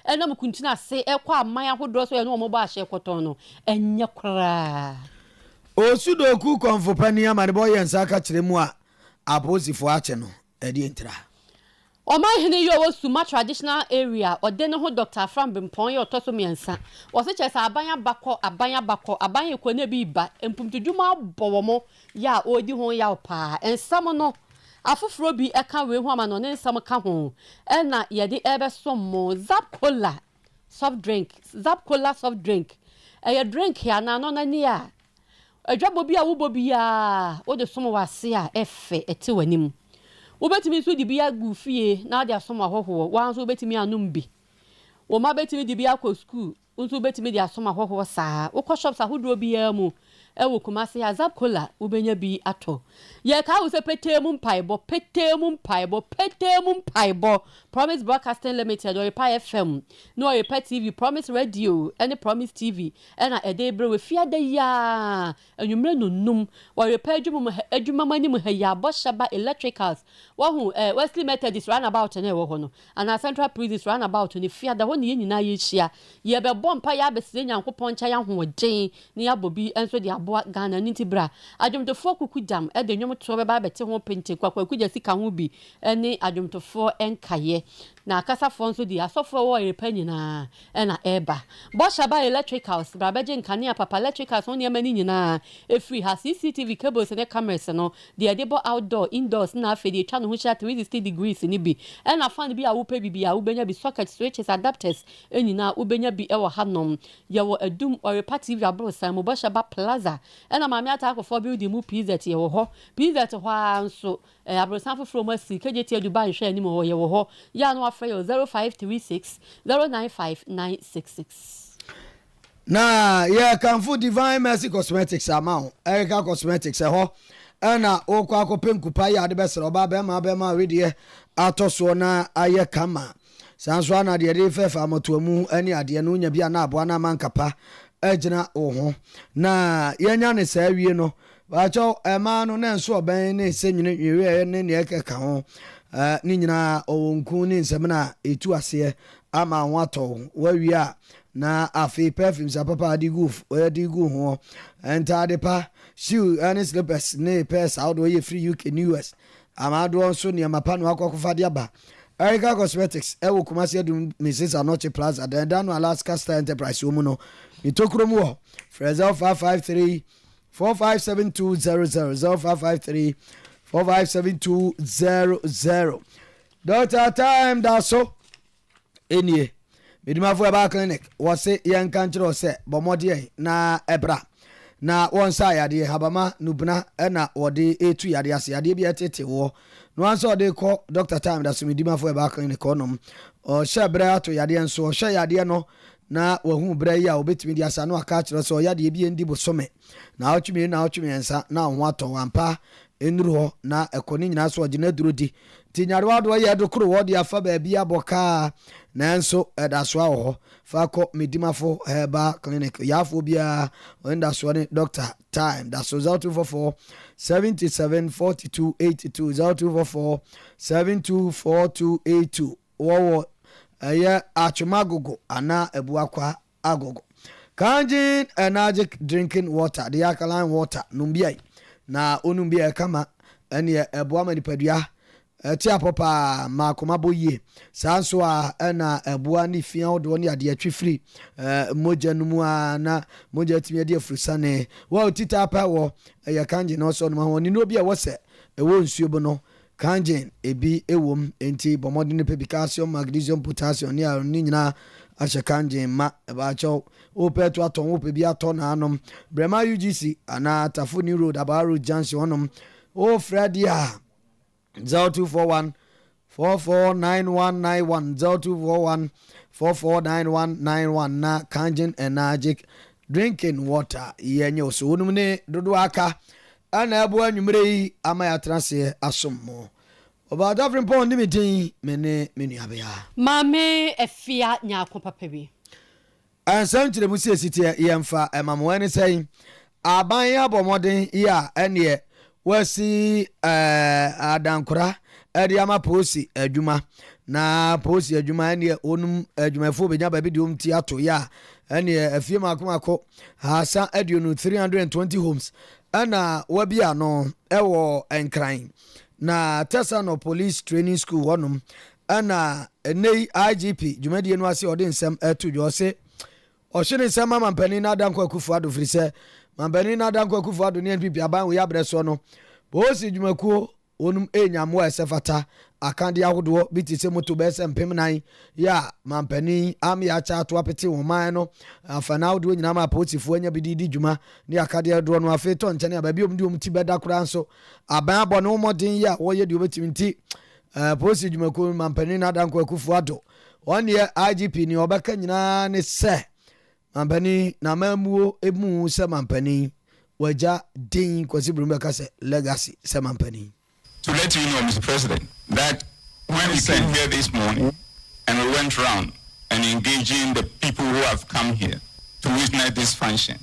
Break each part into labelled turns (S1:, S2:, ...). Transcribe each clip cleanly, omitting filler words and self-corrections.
S1: ena mukuntina se ekwa aman ahodo so ye no mo ba hye koton no enye kra
S2: Osudoku konfopani amane boye nsaka kiremu a aposifo ache no edi entra
S1: Oman hene yo wo suma traditional area ode ne ho Dr. Frambempon ye otoso miensa wo se chese abanya abanya ko na bi ba empumtudwuma bowomo ya odi ho ya pa ensam no afoforo bi eka we ho ama no ne nsam ka ho na ye de ebe sommo zap cola soft drink e drink ya na no na ni a adwabo bi a wo bobi ya wo de somo wase a efe ete wanim Ubetimi so di bia gu fie na dia soma hoho wan so ubetimi anum bi wo ma betimi di bia ko school unso ubetimi dia soma hoho saa wo ko shops ahodo bia mu e wo kumase ya zap cola ubenya bi ato ye ka wo se petemu mpaibo Promise Broadcasting Limited Oyerepa FM no Oyerepa TV Promise Radio any Promise TV na edebre we fia da ya anwumre nunum Oyerepa adwuma mani mu ha ya boshaba electricals wo hu Wesley Methodist runabout na wo ho no and Central Police runabout ni fia da ho ne nyina ye hia ye be bompa ya besire nyankopon cha ya hoden ne ya bobi enso de aboa Ghana ninti bra adwomtofo kukudam e de nwom to be ba bete ho pente kwakwa kuja sika ho bi ene adwomtofo enkaye na kasafo nso di asofo wo Oyerepa nyina na eba boshaba electricals bra beje nkania papa electricals on yamani nyina free ha CCTV cables and cameras no de edebo outdoor indoors na afedi twa no ho sha 360 degrees ni bi na fan bi a wo pe bi a wo benya bi socket switches adapters nyina wo benya bi e wo hanom ye wo adum Oyerepa TV abro san mo boshaba plaza na Maame Atta akofo building mu PZ ye wo ho PZ ho anso abrosan foforo mu asi kejeti Dubai hwe ani mo ye wo ho ya no afre 0536 095966
S2: na ye kanfu Divine Mercy Cosmetics amount Erica Cosmetics ho na okwa akopem kupa ya de besere oba be ma we atoso na aye kama sanso na de de fefa amotomu ani ade no nya bia na aboa na mankapa agina oho na yenya ne sa wie no ba cho ema no na nso oban ne senyine nwewe ne ne ekeka ho ni nyina owonku ni nsem na etu ase ama ho ato wawie a na afi perfumes papa adigu ho enta pa shoe and slippers ne pairs out way free UK US amado nso ne mapa no akokofa de aba Erica Cosmetics e wo kumase adum Mrs. Anoche Plaza dan Alaska Star Enterprise wo mu no itokuro mu ho Frezel 553 457200 0553-457200. Doctor time that's so enie medimafo eba clinic wose yen kanchiro se bomode na ebra na wonsa yade habama nubna na wode etu yade ase yade bi etete wo no anso wode ko Doctor time that's so medimafo eba clinic onom o shebra ato yade enso o hye yade no na wahu bra yi a obetimi di asa no aka kire so yade bi endi bosome na otwumi ensa na ho ato wampa enuro na ekoni nyina so ogina durodi tinyarwa do ye dokoro wodi afa ba bia boka nanso edaso awo fa ko medimafo heba clinic yafo bia wenda so ne Doctor time that's 0244 77 42 82 0244 724282 wo aya achumagogo ana ebuakwa agogo kanjin energetic drinking water the alkaline water numbiai na onumbia kama ene eboa manipadua ti apopa makoma boye sanso a na eboa ni fia odo ni ade atwi free moja numu na moja timi de afrusane wa otita pa wo ya kanje no so no ho ni no bia wo se ewo nsuo bo no kanje ebi ewom enti bomodin pe calcium magnesium potassium ni a ni nyina ashe kanje ma ba cho opeto aton wo pe bi aton na anom brema UGC ana Tafuni Road Abaru Junction onom o Fredia 0241 449191 0241 449191 na kanjen energetic drinking water yenye so onum ne dodo aka ana abo anwumre yi ama ya transe asommo oba dafrin pon ndi metin mene abia
S1: Maame efia Nyarko papa bi
S2: ansam kire mu siesitie yemfa emamo ene sei aban ya bomoden ya ene wasi adankora edi ama posi adwuma na posi adwuma ene onum adwumafo benya ba bi de ti ato ya ene afie makomako hasa aduonu 320 homes ana wabia no ewo enkran na Tesano Police Training School wonum ana nei IGP dwumadie no ase ode nsem atu dwo se ohwene nsem mampani na adanko akufu ado firi se mampani na adanko akufu ado ne NPP aban wo ya breso no posi dwumakuo onum enyamo esefata akande ahodo biti se moto be se mpem nan ya mampani am ya cha ato apete wo man no afana ahodo nyina ma potifo anya bididi dwuma ne akade do no afeto nchane ababi omdi omti beda kura nso aban abo no modin ya wo ye de obetimi nti posi dwumako mampani na danko akufu ado one ye IGP ni obeka nyina ne se mampani na mamuo emu se mampani waja din kwasi brumeka se legacy se mampani.
S3: To let you know, Mr. President, that when we came here this morning and we went around and engaging the people who have come here to witness this function,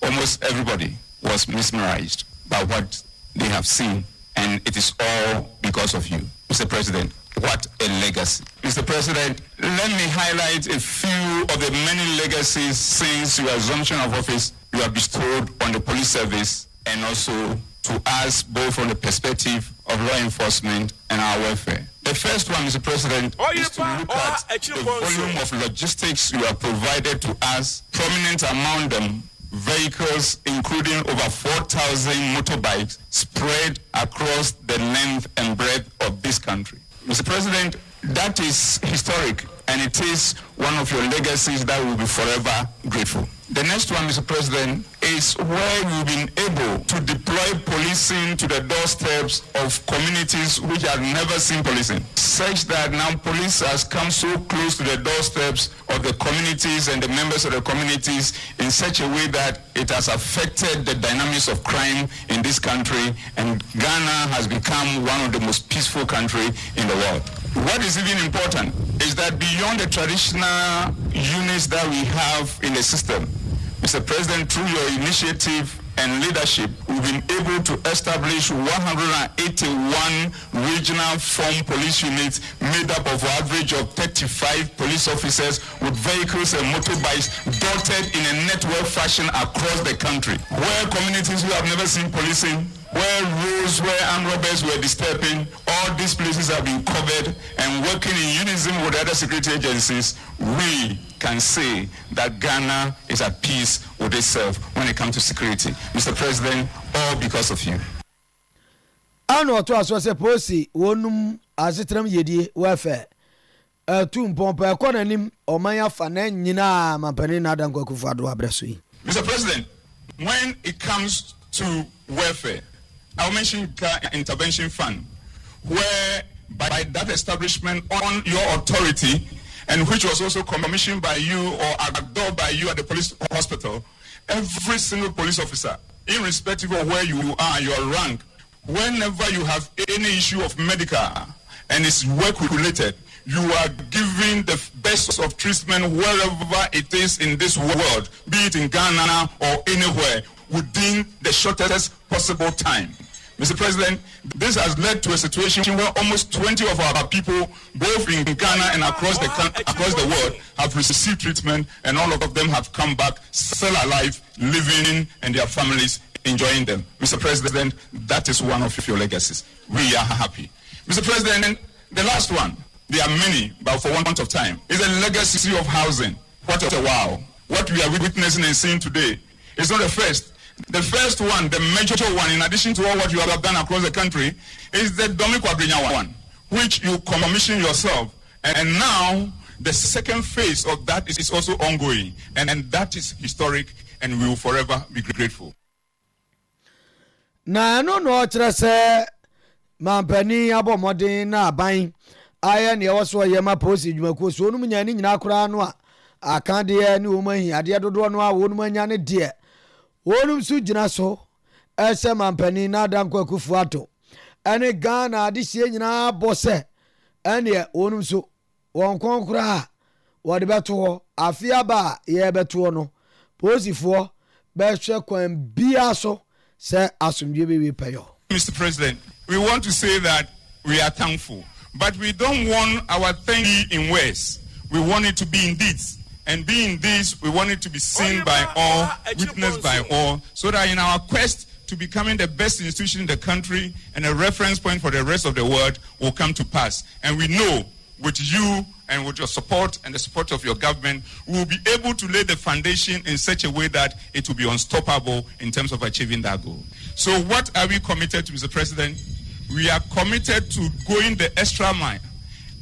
S3: almost everybody was mesmerized by what they have seen, and it is all because of you, Mr. President. What a legacy. Mr. President, let me highlight a few of the many legacies since your assumption of office you have bestowed on the police service and also to us both from the perspective of law enforcement and our welfare. The first one, Mr. President, is to look at the volume of logistics you have provided to us, prominent among them vehicles including over 4,000 motorbikes spread across the length and breadth of this country. Mr. President, that is historic, and it is one of your legacies that will be forever grateful. The next one, Mr. President, is where we've been able to deploy policing to the doorsteps of communities which have never seen policing, such that now police has come so close to the doorsteps of the communities and the members of the communities in such a way that it has affected the dynamics of crime in this country, and Ghana has become one of the most peaceful countries in the world. What is even important is that beyond the traditional units that we have in the system, Mr. President, through your initiative and leadership, we've been able to establish 181 regional form police units made up of an average of 35 police officers with vehicles and motorbikes dotted in a network fashion across the country, where communities who have never seen policing, where roads, where armed robbers were disturbing, all these places have been covered, and working in unison with other security agencies, we can say that Ghana is at peace with itself when it comes to security. Mr. President, all because of you.
S2: Ano to aso se posi wonum asetram yedie welfare tu mpompo ekonanim oman afa na nyina mampani na danko akufado abreso yi.
S3: Mr. President, when it comes to welfare, I'll mention intervention fund, where by that establishment on your authority, and which was also commissioned by you or adored by you at the police hospital, every single police officer, irrespective of where you are, your rank, whenever you have any issue of medical and it's work related, you are given the best of treatment wherever it is in this world, be it in Ghana or anywhere, within the shortest possible time. Mr. President, this has led to a situation where almost 20 of our people, both in Ghana and across the world, have received treatment, and all of them have come back still alive, living, and their families enjoying them. Mr. President, that is one of your legacies. We are happy. Mr. President, the last one, there are many, but for want of time, is a legacy of housing. What a wow. What we are witnessing and seeing today is not the first. The first one, the major one, in addition to all what you have done across the country, is the Dominic Wadrinya one, which you commissioned yourself. And now, the second phase of that is also ongoing. And that is historic, and we will forever be grateful.
S2: Na no chere se mampani abomodin na aban aya ne woso yema posi dwumako so onum nya ni nyina kora no a akande ne omahi ade dodo no a wonum anya ne de wonum su gyina so ese mampani na danko akufu ato ene Ghana ade sie nyina bose ene wonum so won konkora wode beto ho afia ba ye beto no posifo be hwe kwan bia so se asumdwe be payo.
S3: Mr. President, we want to say that we are thankful. But we don't want our thing in words. We want it to be in deeds. And being this, we want it to be seen by all, witnessed by all, so that in our quest to becoming the best institution in the country and a reference point for the rest of the world will come to pass. And we know with you and with your support and the support of your government, we will be able to lay the foundation in such a way that it will be unstoppable in terms of achieving that goal. So what are we committed to, Mr. President? We are committed to going the extra mile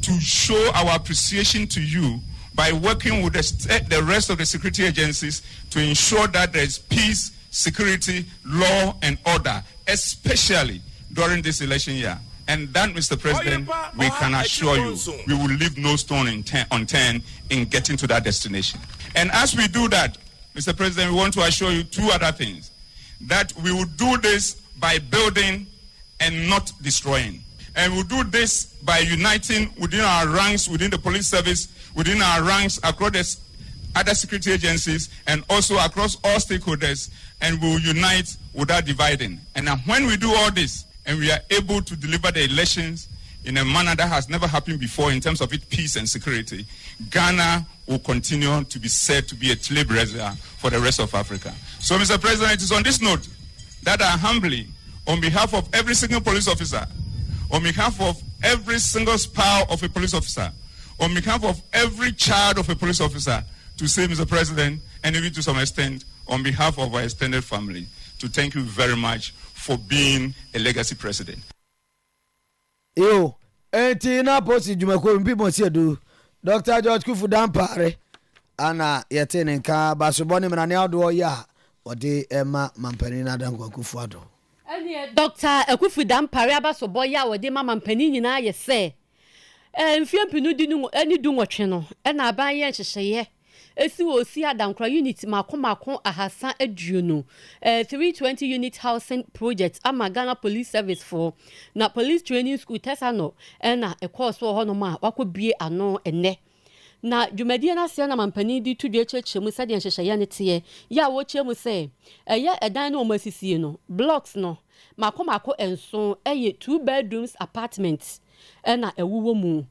S3: to show our appreciation to you by working with the rest of the security agencies to ensure that there is peace, security, law, and order, especially during this election year. And that, Mr. President, we can assure you, we will leave no stone unturned in getting to that destination. And as we do that, Mr. President, we want to assure you two other things. That we will do this by building and not destroying. And we'll do this by uniting within our ranks, within the police service, within our ranks, across the other security agencies, and also across all stakeholders, and we'll unite without dividing. And when we do all this, and we are able to deliver the elections in a manner that has never happened before in terms of its peace and security, Ghana will continue to be said to be a trailblazer for the rest of Africa. So, Mr. President, it is on this note that I humbly, on behalf of every single police officer, on behalf of every single spouse of a police officer, on behalf of every child of a police officer, to say, Mr. President, and even to some extent, on behalf of our extended family, to thank you very much for being a legacy president.
S2: Yo, na posi jumako mpipo siedu. Dr. George Kufu Dampare ana yetene nka basobone mnane ado ya ode ema mampani na dankwa Kufu ado.
S1: Dr. Kufu Dampare abasobo ya ode ma mampani nyina ye se. Mfiampinu di nu ani du nwotwe no na aban ye nhyehyeye. Esi wo si adankra unit makon ahasa aduonu 320 unit housing project ama Ghana Police Service for na police training school tesano na a course wo hono ma wakobie ano ene na dwumadie na se na mampani di tudwe chechemu sade nhyehyeye ne tie ya wo chemu se eye edan no omasisie no blocks no makon enso eye 2 bedrooms apartments na ewuwo mu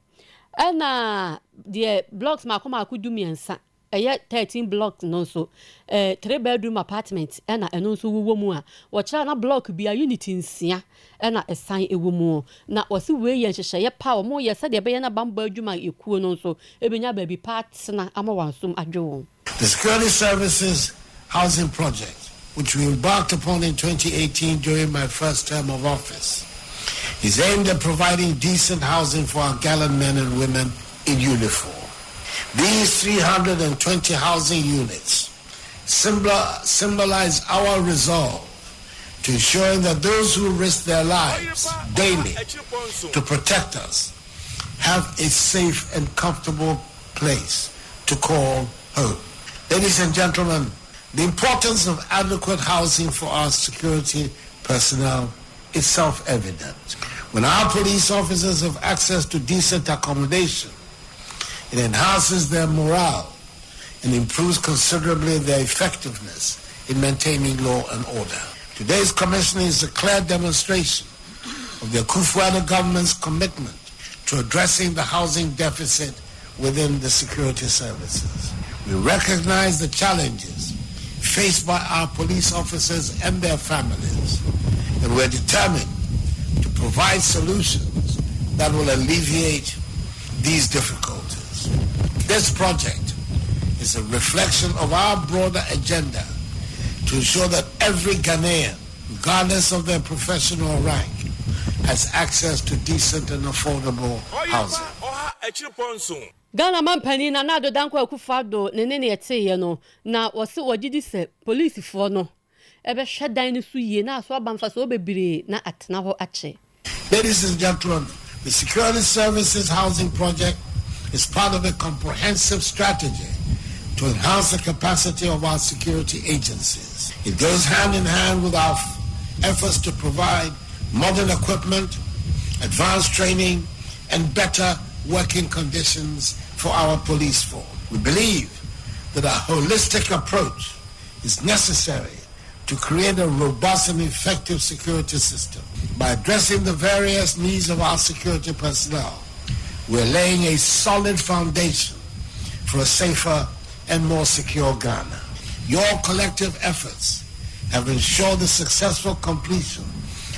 S1: na the blocks makon dumiensa 13 blocks no so 3 bedroom apartment na eno so wuwo mu a wo kira na block bia unit nsia na esan ewo mu na wose we ye nhyehyeye pa wo mo ye sade be ye na bamba adwuma ekuo no so ebenya ba bi part na amawansum adwo.
S4: The Security Services Housing Project, which we embarked upon in 2018 during my first term of office, is aimed at providing decent housing for our gallant men and women in uniform. These 320 housing units symbolize our resolve to ensuring that those who risk their lives daily to protect us have a safe and comfortable place to call home. Ladies and gentlemen, the importance of adequate housing for our security personnel is self-evident. When our police officers have access to decent accommodation, it enhances their morale and improves considerably their effectiveness in maintaining law and order. Today's commissioning is a clear demonstration of the Akufo-Addo government's commitment to addressing the housing deficit within the security services. We recognize the challenges faced by our police officers and their families, and we're determined to provide solutions that will alleviate these difficulties. This project is a reflection of our broader agenda to ensure that every Ghanaian, regardless of their professional rank, has access to decent and affordable housing.
S1: Ghana mampani na nado danko Akufo-Addo ne yeteye no na wose wogidi se police fo no ebe hwedan ne so yie na so abamfa so bebre na atena ho ache.
S4: Ladies and gentlemen, the Security Services Housing Project is part of a comprehensive strategy to enhance the capacity of our security agencies. It goes hand in hand with our efforts to provide modern equipment, advanced training, and better working conditions for our police force. We believe that a holistic approach is necessary to create a robust and effective security system. By addressing the various needs of our security personnel, We're laying a solid foundation for a safer and more secure Ghana. Your collective efforts have ensured the successful completion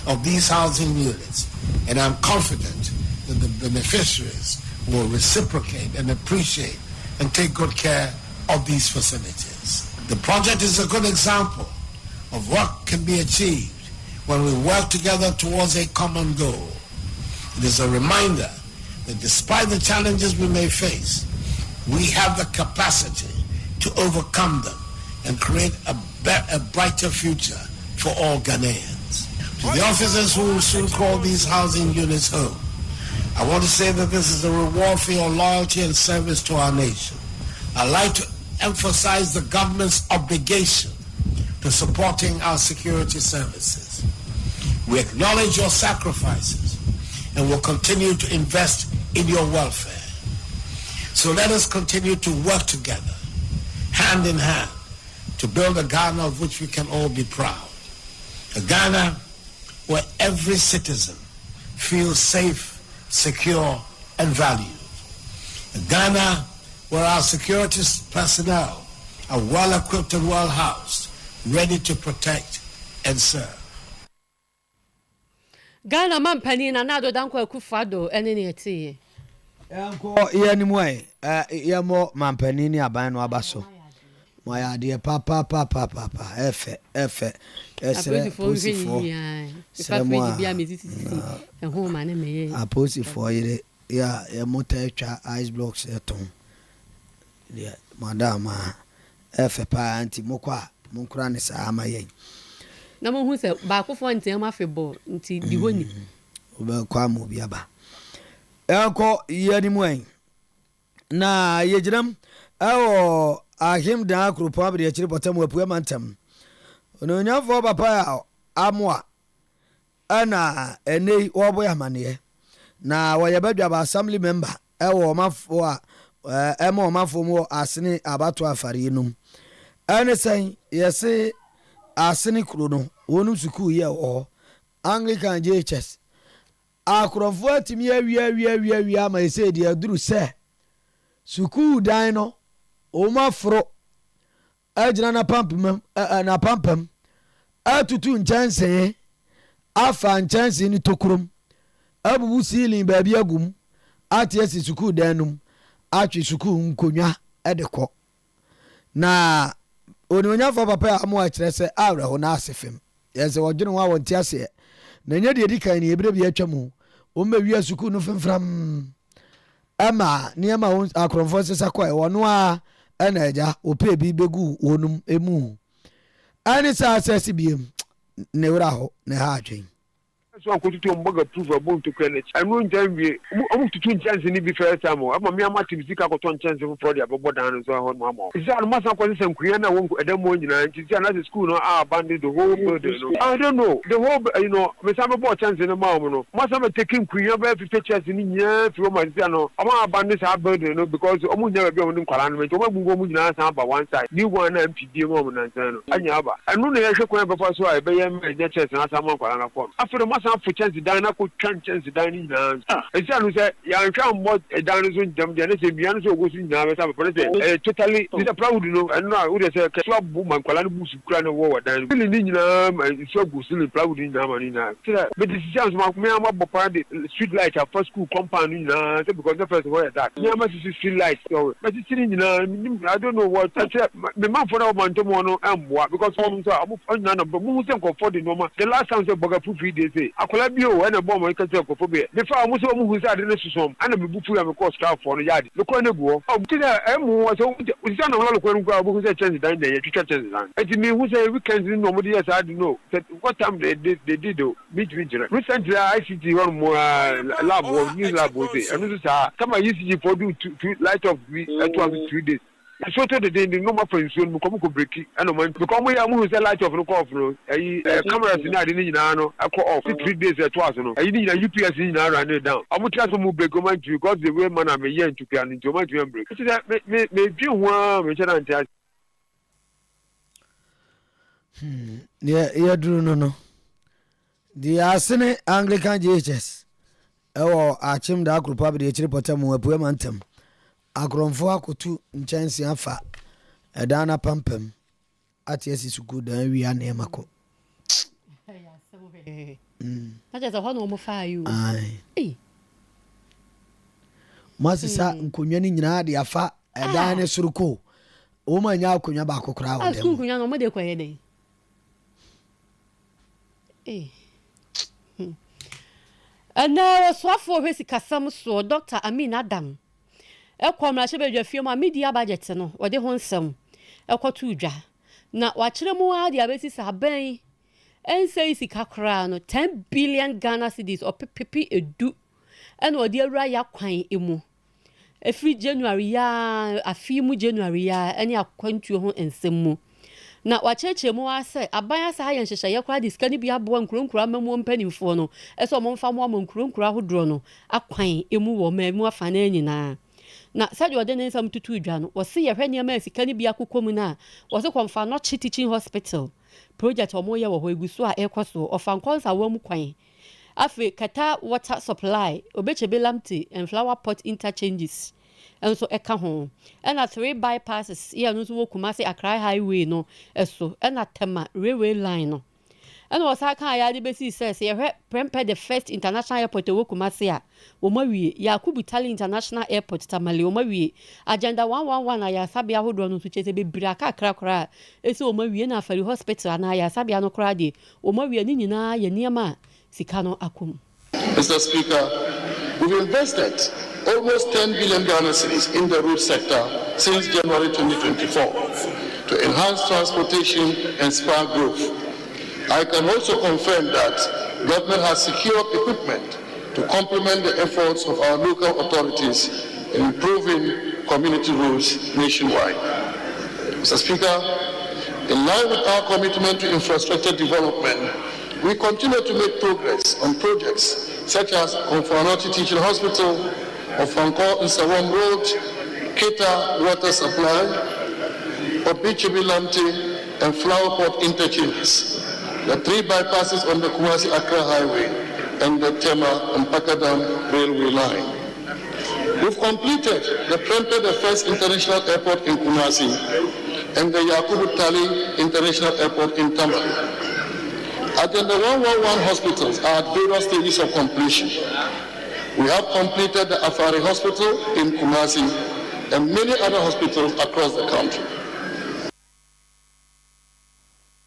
S4: of these housing units, and I'm confident that the beneficiaries will reciprocate and appreciate and take good care of these facilities. The project is a good example of what can be achieved when we work together towards a common goal. It is a reminder that despite the challenges we may face, we have the capacity to overcome them and create a brighter future for all Ghanaians. To the officers who will soon call these housing units home, I want to say that this is a reward for your loyalty and service to our nation. I'd like to emphasize the government's obligation to supporting our security services. We acknowledge your sacrifices and will continue to invest in your welfare. So let us continue to work together, hand in hand, to build a Ghana of which we can all be proud. A Ghana where every citizen feels safe, secure, and valued. A Ghana where our security personnel are well equipped and well housed, ready to protect and serve.
S1: Ghana man penny na nado danko akufado ene ne eti.
S2: Yanko ye ni moy ye mo man penny ni aban no abaso. Moya de papa efe esre posifo.
S1: Sere bia meziti ehun ma ne meye.
S2: Aposifo yire ya ye mota etwa ice blocks eton. Ya madam efe pa anti mokwa monkura ne sa amaye.
S1: Na mo hu se ba akofo ntem afebo nti di honi.
S2: Oba kwa mo bia ba. Yanko ye ni moy. Na ye jiram awo ahim da akrupo abde akiri botam wapu amantam ono nyafo papa amwa ana enei obo yamane na woyebadwa ba assembly member ewo mafo a ema mafo mo asene abato afare num ane san yese asene kuro no wonu suku ye o Anglican JHS akrofo atimi awia ama ese di aduru se suku dan no Oma fro ajina na pampam atutu nchanse afa nchanse ni tokurum abubu ceiling baabi agum atiesi suku danum atwi suku nkonwa edekọ na onyonya fa papa amu a kire se awre ho na asefem yese wodwene wa wonti ase na nya de edikan ni ebire bi atwamu o ma wi suku no femfram ama niema akronfo sesa kwa wono a ana eja ope bi begu wonum emu ani sa asesi biem ne wura ho ne ha adwen
S5: so akotutu mboga proof about to credit anu njanwie omu tutu njanse ni bi first time ama me ama tibisika akoto njanse for the abobo dan so ho no amo is that masa kwase sankuya na wonku edamo nyina nti tia na school no abandon the whole building no I don't know the whole me some bo chance no ma no masa me taking kuya ba fi pictures ni nya fi o ma tia no ama abandon sa building no because omu nya ba bi nkwala no me omu gungo mu nyina sa ba one side ni one na mpd mo na nsan no anya aba anu na ye hwe kwa ba so a be ye me nya chance na sa ma nkwala na form after masa for chance dan na ko chance dan ni na esi anu se ya ntwa mo dan so ndam de na se bia no so go su nyina be sa for say totally is a proud no and no we say so abu man kwala no busu kura no wo dan ni nyina so go su proud ni na ma ni na but this chance ma me am bopa the street light at first school compound ni na because the first where that me am see street light so but it's ni nyina I don't know what me man for that man to mo no amboa because from so abu nyina na mu se ko for the normal the last time say boga fu free dey say akola bio na bom ka say ko fobe me fa mo so mu hu say ade na susom ana me bufu ya me ko staff for no yade me ko na guo o ti da emu so o ti na wala ko nko abu say chance dan dey twitwa chance dan eti me hu say weekend ni no mo dey say I don't know what time they did do meet recently ICT one more lab or new lab was there and this is come UCG for do light of 2 days so to the day no more for insurance mo ko break and man because mo ya mo say light of no off no cameras ni ade ni nyina no akọ off 3 days twice no ayi ni nyina UPS ni nyina run it down am try so mo break go man because the way man am here to plan into man to break so that me dwi ho me chana ntia
S2: ya duru no the Asene Anglican JHS ewo achim da akropa be de chire potamu apue mantem akromfo akotu nchansi afa edana pampam ati esi suku dan wi ana emako
S1: na je ho no mo fa you
S2: masisa nkonwa ni nyina de afa edan ne suruko o ma nya akonwa ba akokora wo dem
S1: nkonwa no mo de kwaye den ana swafo hwesi kasam so Dr. Amin Adam ekwamra chebe dwafie ma media budget no wode ho nsem ekotu dwa na wachire mu ade abesi saban ense sika kra no 10 billion Ghana cedis opepepi edu ena wode awura ya kwan emu efri January ya afimu January ya ene akwantuo ho ensem mu na wacheche mu ase abanya sa hayen hyehyɛ yakwa diska ni bia bo nkronkro amamu mpanimfo no eso mo mfa mo nkronkro ahodro no akwan emu wo mamu afa na nyina na saje ode ne nsam tutu dwa no wo se ye hwene ma sika ni bia kokomu na wo se konfa no teaching hospital project omo ye wo ho eguso a ekoso ofa nkonsa wa mu kwan afi kata water supply obechebe lamte and flower pot interchanges enso eka ho ena 3 bypasses ya no so wo Kumasi Accra highway no eso ena tema railway line no ena osaka ya de besi says ye prepare the first international airport wo Kumasi a wo mawie Yakubu Tali International Airport tamale wo mawie agenda 111 na ya sabia hodo no so chese be braka akra esi wo mawie na afari hospital na ya sabia no kra de wo mawie ni nyina ye niema sika no akum.
S6: Mr. Speaker, we've invested almost 10 billion Ghana cedis in the road sector since January 2024 to enhance transportation and spur growth. I can also confirm that government has secured equipment to complement the efforts of our local authorities in improving community roads nationwide. Mr. Speaker, in line with our commitment to infrastructure development, we continue to make progress on projects such as Konfanoti Teaching Hospital, Ofanko Nsawam Road, Keta Water Supply, Obichibilamte, and Flower Pot Interchanges, the 3 bypasses on the Kumasi Accra Highway, and the Tema and Pakadam Railway Line. We've completed the Prempeh the First International Airport in Kumasi and the Yakubu Tali International Airport in Tamale. Agenda 111 hospitals are at various stages of completion. We have completed the Afari Hospital in Kumasi and many other hospitals across the country.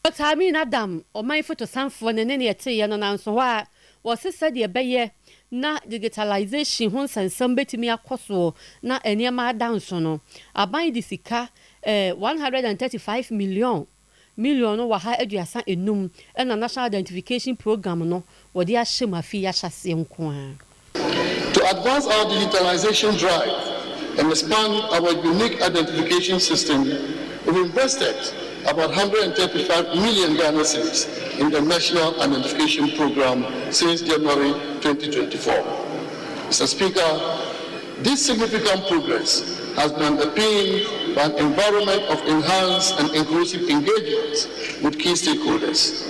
S1: But I mean, Adam, or my photo sanfo ne ne yete ya no nanso wa wo se de beye na digitalization ho sansam betimi akoso na eniema adanso no aban di sika 135 million no wa ha aduasa enum na national identification program no wo de ahye mafi ya hyase nko a.
S6: To advance our digitalization drive and expand our unique identification system, we've invested about 135 million Ghana cedis in the National Identification Program since January 2024. Mr. Speaker, this significant progress has been underpinned by an environment of enhanced and inclusive engagement with key stakeholders.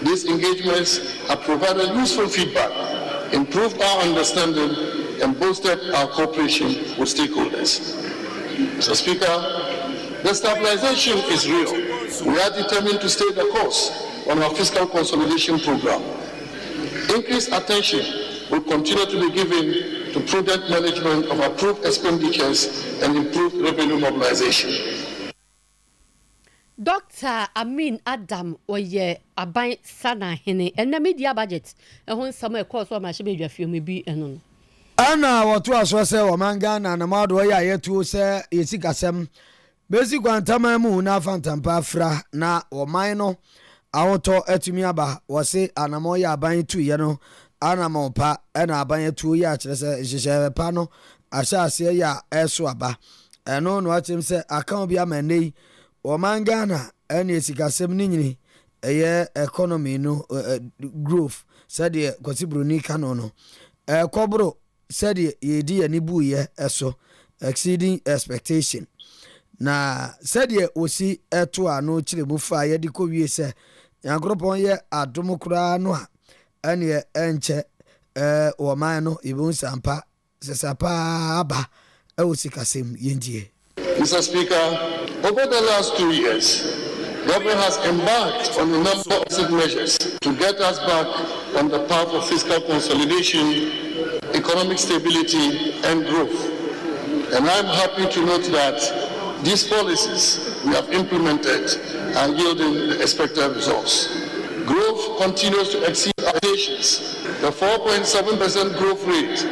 S6: These engagements have provided useful feedback, improved our understanding, and boosted our cooperation with stakeholders. Mr. Speaker, the stabilization is real. We are determined to stay the course on our fiscal consolidation program. Increased attention will continue to be given to prudent management of approved expenditures and improved revenue mobilization.
S1: Dr. Amin Adam oye aban sana hene and the media budget and when some course or my shebe film be enon.
S2: Ana watu aso se o mangana na mado ya yetu se yesikasem basic kwantama mu na fantampa fra na o man no awoto atumi aba wo se anamo ya aban tu ye no anamo pa na aban tu ya kire se hyehyɛ pa no ahya ase ya eso aba eno no atim se akan bi amanei o mangana ene yesikasem ni nyini eye economy no growth said the kwasibroni kano no kobro said ye ani buye eso exceeding expectation na said ye osi eto ano kire mu fa ye de ko wie se yankropon ye adom kura no a ene enche o man no ibun sampa sesapa aba e wo sikasem yendie.
S6: Mr. Speaker, over the last 2 years, government has embarked on a number of measures to get us back on the path of fiscal consolidation, economic stability, and growth. And I'm happy to note that these policies we have implemented are yielding the expected results. Growth continues to exceed expectations. The 4.7% growth rate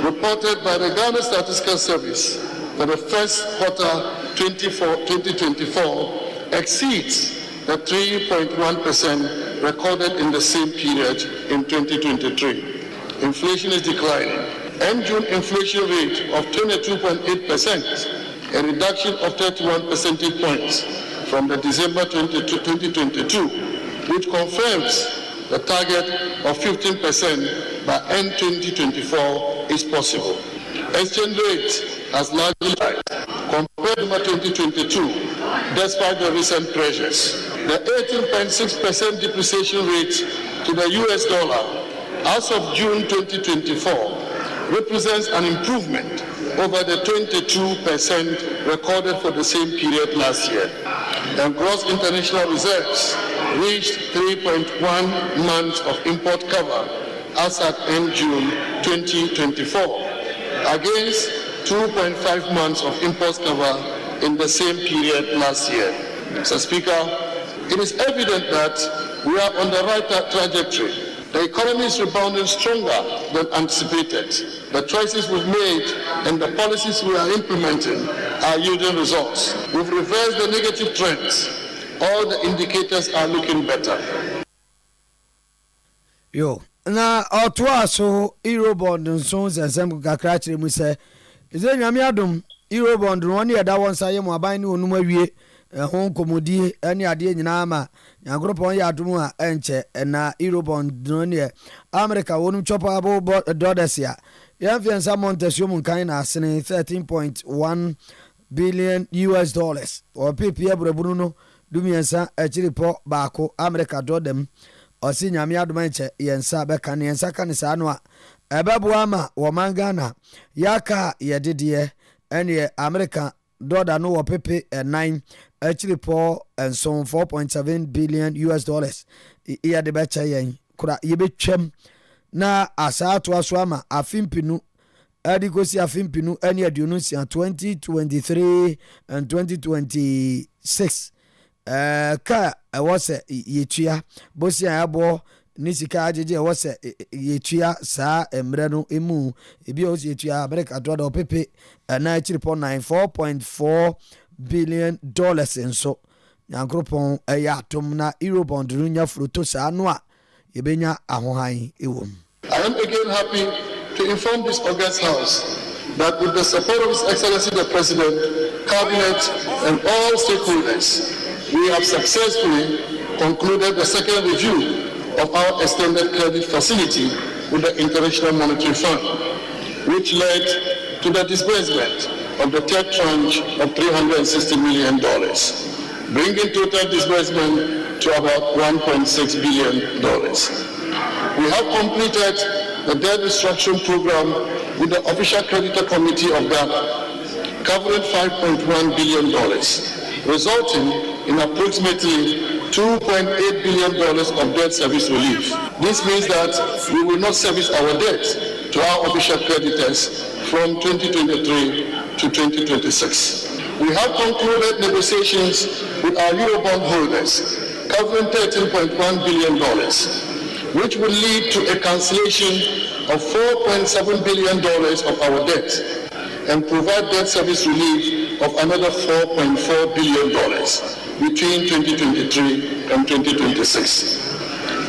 S6: reported by the Ghana Statistical Service for the first quarter 2024 exceeds the 3.1% recorded in the same period in 2023. Inflation is declining. End June inflation rate of 22.8%, a reduction of 31 percentage points from the December 2022, which confirms the target of 15% by end 2024 is possible. Exchange rate has largely died compared to 2022, despite the recent pressures. The 18.6% depreciation rate to the US dollar as of June 2024 represents an improvement over the 22% recorded for the same period last year. And gross international reserves reached 3.1 months of import cover as at end June 2024, against 2.5 months of import cover in the same period last year. Mr. Speaker, it is evident that we are on the right trajectory. The economy is rebounding stronger than anticipated. The choices we've made and the policies we are implementing are yielding results. We've reversed the negative trends. All the indicators are looking better.
S2: Yo, na otwa so Eurobond nso nsem kakra kire mu se eze nyame adom Eurobond no ne yeda won saye mu aban ne onum awie ho komodi ane ade nyina ma nyankropon ya adom a enche na Eurobond no ne America wonum chopa abo dollars ya yamfiansa montesio mun kan na asene 13.1 billion US dollars o pepe abrabunu no dumiensa achiripo baako America dodem osi nyame adom enche yensa beka ne yensa kan sa no a ebeboa ma wo mangana yaka yedede ene America dollar no wo pepe 9 achiripo enso 4.7 billion US dollars iya de becha yen kura yebetwam na asato aso ama afimpinu adikosi afimpinu ene aduonu sia 2023 and 2026 ka wose yetua bosia abo nisika ajeje wose yetua sa emre no emu ebi o yetua America dollar pepe na chiripo 4.4 billion dollars enso nyankropon ya atom na Eurobond runya fruto sa no a yebenya ahohan ewom.
S6: I am again happy to inform this August House that with the support of His Excellency the President, Cabinet, and all stakeholders, we have successfully concluded the second review of our extended credit facility with the International Monetary Fund, which led to the disbursement of the third tranche of $360 million, bringing total disbursement to about $1.6 billion. We have completed the debt restructuring program with the Official Creditor Committee of Ghana, covering $5.1 billion, resulting in approximately $2.8 billion of debt service relief. This means that we will not service our debt to our official creditors from 2023 to 2026. We have concluded negotiations with our Eurobond holders, covering $13.1 billion, which will lead to a cancellation of $4.7 billion of our debt and provide debt service relief of another $4.4 billion between 2023 and 2026.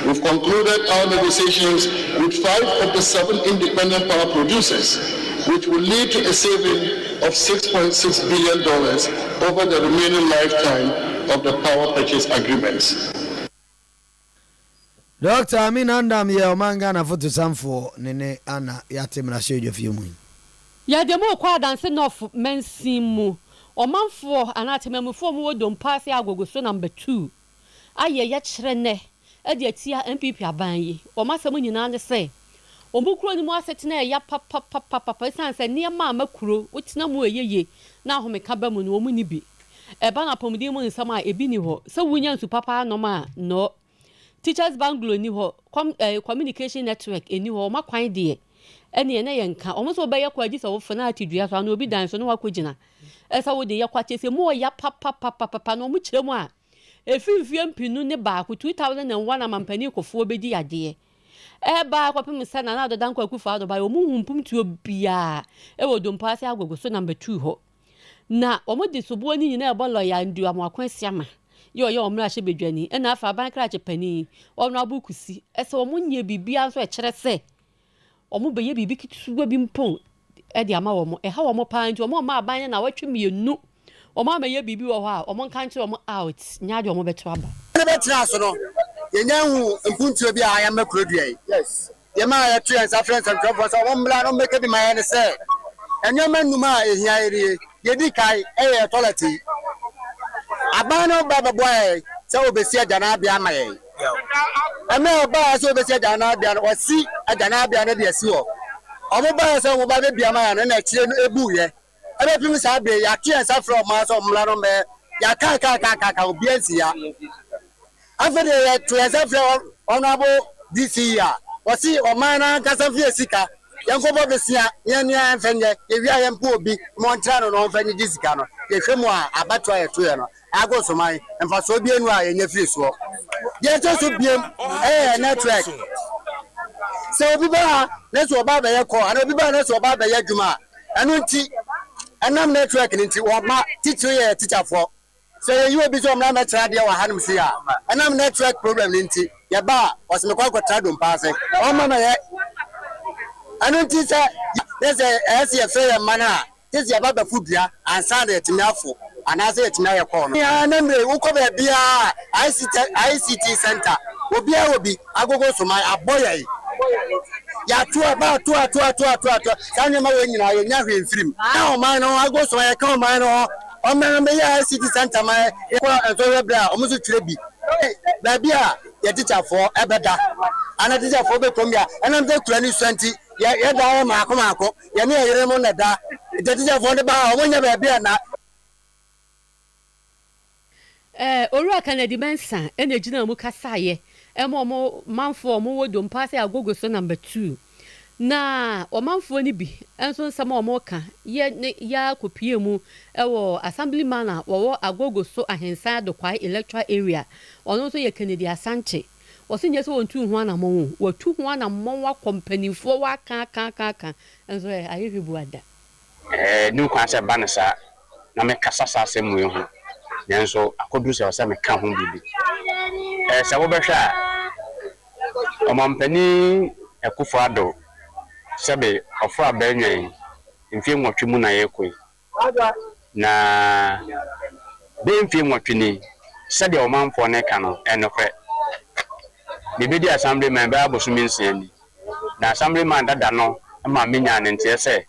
S6: We've concluded our negotiations with 5 of the 7 independent power producers, which will lead to a saving of $6.6 billion over the remaining lifetime of the power purchase agreements.
S2: Dr. Amin Andam ye omanga na foto samfo nene ana yatemra shejo fiumu.
S1: Ya demo kwa danse nof mensimu. Omanfo anatememufo mu wodom pass agogo so number 2. Aye ya kyerene e de atia MPP aban yi. Omasemu nyina ne se omukuro ni mu asetena ya papa san se ne ma makuro wotina mu eyeye na ahomeka ba mu no omu ni bi eba na pomudi mu nsam a ebi ni ho se wunya nsu papa no ma no teachers banglo ni ho communication network eni ho makwan de ene na yenka omo so be yakwaji so Wofa na atidua so na obi dan so no wakogina esa wo de yakwache se mu ya papa no mu kiremu a efimfie mpinu ne ba ko 2001 amampani kofo obedi ade ba kwapem sana na adodan kwakufa ado ba omu humpum tuo bia wo dompa ase agogo so number 2 ho na omo de sobo ni nyina ebo lawyer ndu amakwansiama yo omra hye bedwani na afa ban krache pani omra bukusi ese omo nye bibia so ekere se omo beye bibi kituwa bi mpon de ama omo ha omo pa nti omo ma aban na watwe mienu omo amaye bibi wo ho a omo nkan kire omo out nyaade omo beto aba
S7: ne betra so no yenya hu mpuntuo bi a ya makrodua yes ye ma ya tu en sa friends and trouble so omo mla no make bi ma ne se enyoma numa ehia ere ye di kai e toilet abano baba boy se obesi agana bia ma ye eme oba se obesi agana bia no osi agana bia no de asi ho omo ba se omo ba be bia ma ya no na kire no ebu ye ebe pim sa be ya tu en sa from ma so mla no me ya ka obi ansi ya afede ya tu en sa from honorable this year osi o man na kasa fi esika yanko bo besia nya mfenye ewi aye mpo obi mo ntra no mfenye disika no ye hwemu a abato aye to ye no ago so man mfa so bi enu a ye nya firi so ye to so biem network so obi ba na so ba ba ye ko ana obi ba na so ba ba ye dwuma anu nti anam network nti wo ma teacher ye teacher for so ye obi so mna tra de wa hanum si a anam network problem nti ye ba osime kwa tra do mpaase o ma ye anu nti se there's a SFA mana this ya baba foodya and sound it me afo anase it na ye call no ya na mre wo ko be bia ICT center obi agogo so my aboye ya tu sanya ma we nyina ye nya hwe mfirim na o man no agogo so ye ka o man no o me ya ICT center ma ko enso bra o muso twire bi ba bia ye teacher for ebeda ana teacher for be komia ana mbe kura ni swanti ya da ma akọ ya ne yere mo na da teacher for de ba o nya ba bia na
S1: Orua Kennedy Mensa ene gina mu kasaye mo manfo mo wodom pass agogo so number 2 na o manfo ni bi enso nsama o mo ka ya kopie mu wo assemblyman na wo agogo so ahensan do kwai electoral area ono so ye Kennedy Asante wosinye so wontu hu ana mo watu hu ana mo wa company fo wa ka enso ayehibu ada
S8: ni kwa se banisa na me kasa sase mu hu yanso akodu se wasa me ka ho bibi se wo behwa o mampani ekufo ado sebe ofo abenyen mfie nwotwe mu na yekoi na be mfie nwotwe ni sebe o manfo ne ka no enokre bibidi assemblyman ba abosumi nsiani na assemblyman dada no ma menya ne ntie se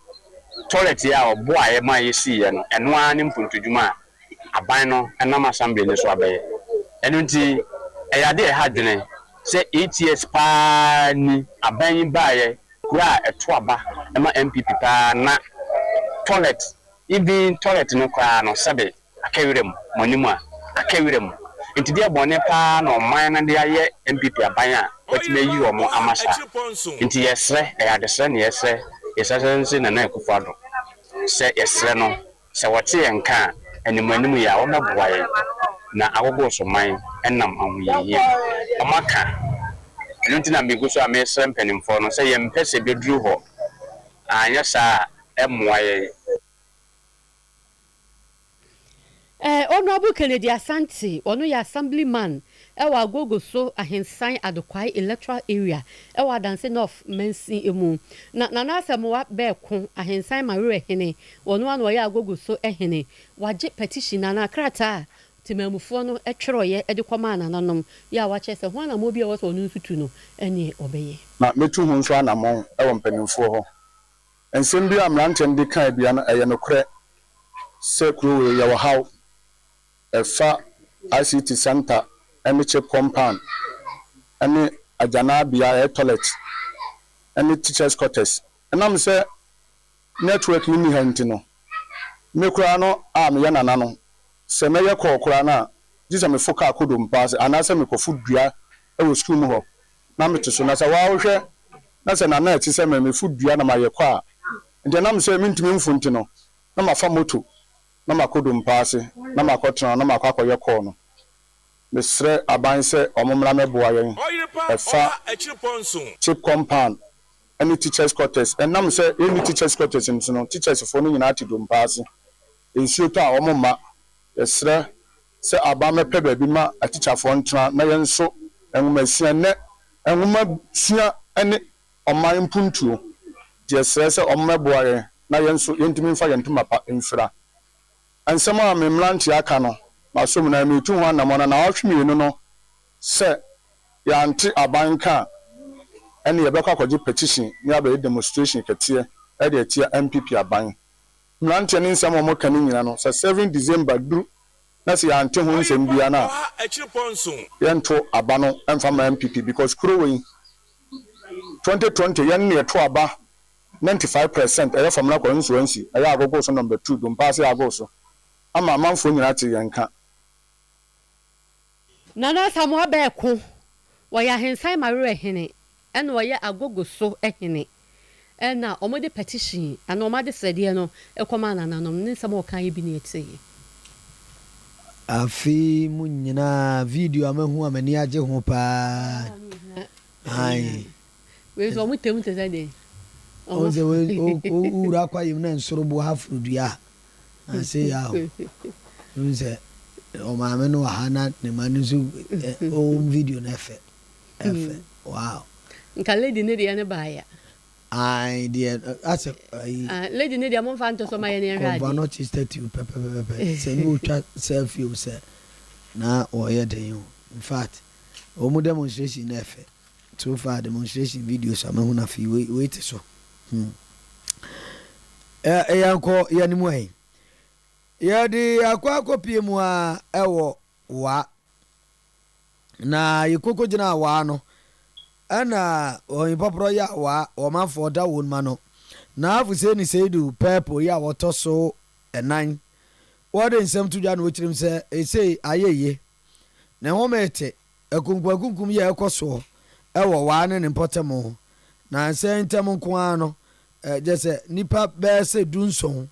S8: toilet ya obo aye ma yesi ye no eno ani mpuntudwuma aban no enam assembly ne so abaye eno nti eyade e hadwene se ETS pa ni aban baaye kura eto aba ema MPP pa na toilet even toilet no kwa no sebe akawirem monimu a akawirem nti dia bone pa no man na dia ye MPP aban a watime yi omo amasa nti yesre eyadesre ne yesre yesasense na ekufado se yesre no se wote yenka animanimu ya wo meboaye na agogo so man enam ahoyeye amaka nti na migu so amesre mpanimfo no se yempese bedru ho anya sa emoaye
S1: Honorable Kennedy Asante ono ya assemblyman ewa agogo so ahensan adokwai electoral area ewa danse north mensi emu na asemwa be ko ahensan marure hene ono anu ya agogo so ehene waje petition na krata timamufo no etweroye edekoma ananom ya wache se ho anamo bi ewo so onu nsutu no ene obeye
S9: na metu hu nso anamo ewo mpanimfo ho ensem bi amrante ndi kan bia no eye nokre se kuro ya wahaw efa ICT center ene che compound ene ajana bia toilet any teachers quarters. And I'm say network ni mi hanti no. Me kura no me yana nano. Se me ye ko kura na. Jisa me foka akodom pass anase me ko food dua e wo school mu ho. Na me to so na se wa wo hwe na se na na ti se me food dua na ma ye kwa a. Nde na me se me ntimi mfunti no. Na ma fa moto. Na ma kodom pass na ma kotena na ma kwakoye ko no. Mesre aban se omomra meboa yen. Efa chip compound any teachers quarters and nam say any teachers quarters no teachers for no nyina atidom pass. Ensuo to a omoma esre se aba mepe ba bi ma a teacher for ntra na yen so enwumasia ne enwuma sua ene oman mpuntuo de esre se ommeboa yen na yen so yentimi mfa yentuma pa mfra ansema memlanti aka no maso mu na metu ho anamona na ahwemi no se ya anti abanka ene ye bekwa kwaje petition ni aba demonstration ketie e de tie MPP aban mlanti ne nsem mo kan nyina no se 7 December dru na se ya anti ho nsem bia na yento abano emfa ma MPP because krowing 2020 yen ne to aba 95% eye from na constituency eye agogo so number 2 dum pass agogo so ama manfo nyina te yanka
S1: Nana Samoa Beko, why I hentai my rehene, and why agogo so ehene. And now, omode petition, and omade said, no, a command and no, some more can you be near to you.
S2: Afi munyina video amahu amani aje ho pa. Ai.
S1: We so mutem te say
S2: O ze we ura kwa yim na nsoro bo hafrudua. Ase ya ho. Nse o maame no hana ne manuzu o video na efe. Wow.
S1: Nka lady ne de ne baaya.
S2: Ai dear as
S1: lady ne de mo fa nto so ma ye ne hwade.
S2: But not statue pepe. Say no twa selfie o say na o ye den yo. In fact, o mo demonstration na efe. So far demonstration videos amahu na fi wait so. Yanko yanimu ai. Yadi akwa kopie mu a ewo wa na yikoko gina wa no ana oyipopro ya wa o ma for da won ma no na afu se ni seidu purple ya wotoso enan wode nsem tudwa na ochirim se sei ayeye na ho mete akunkum ya ekoso ewo wa ne mpotemo na se ntem nko ano jese nipa be se dunson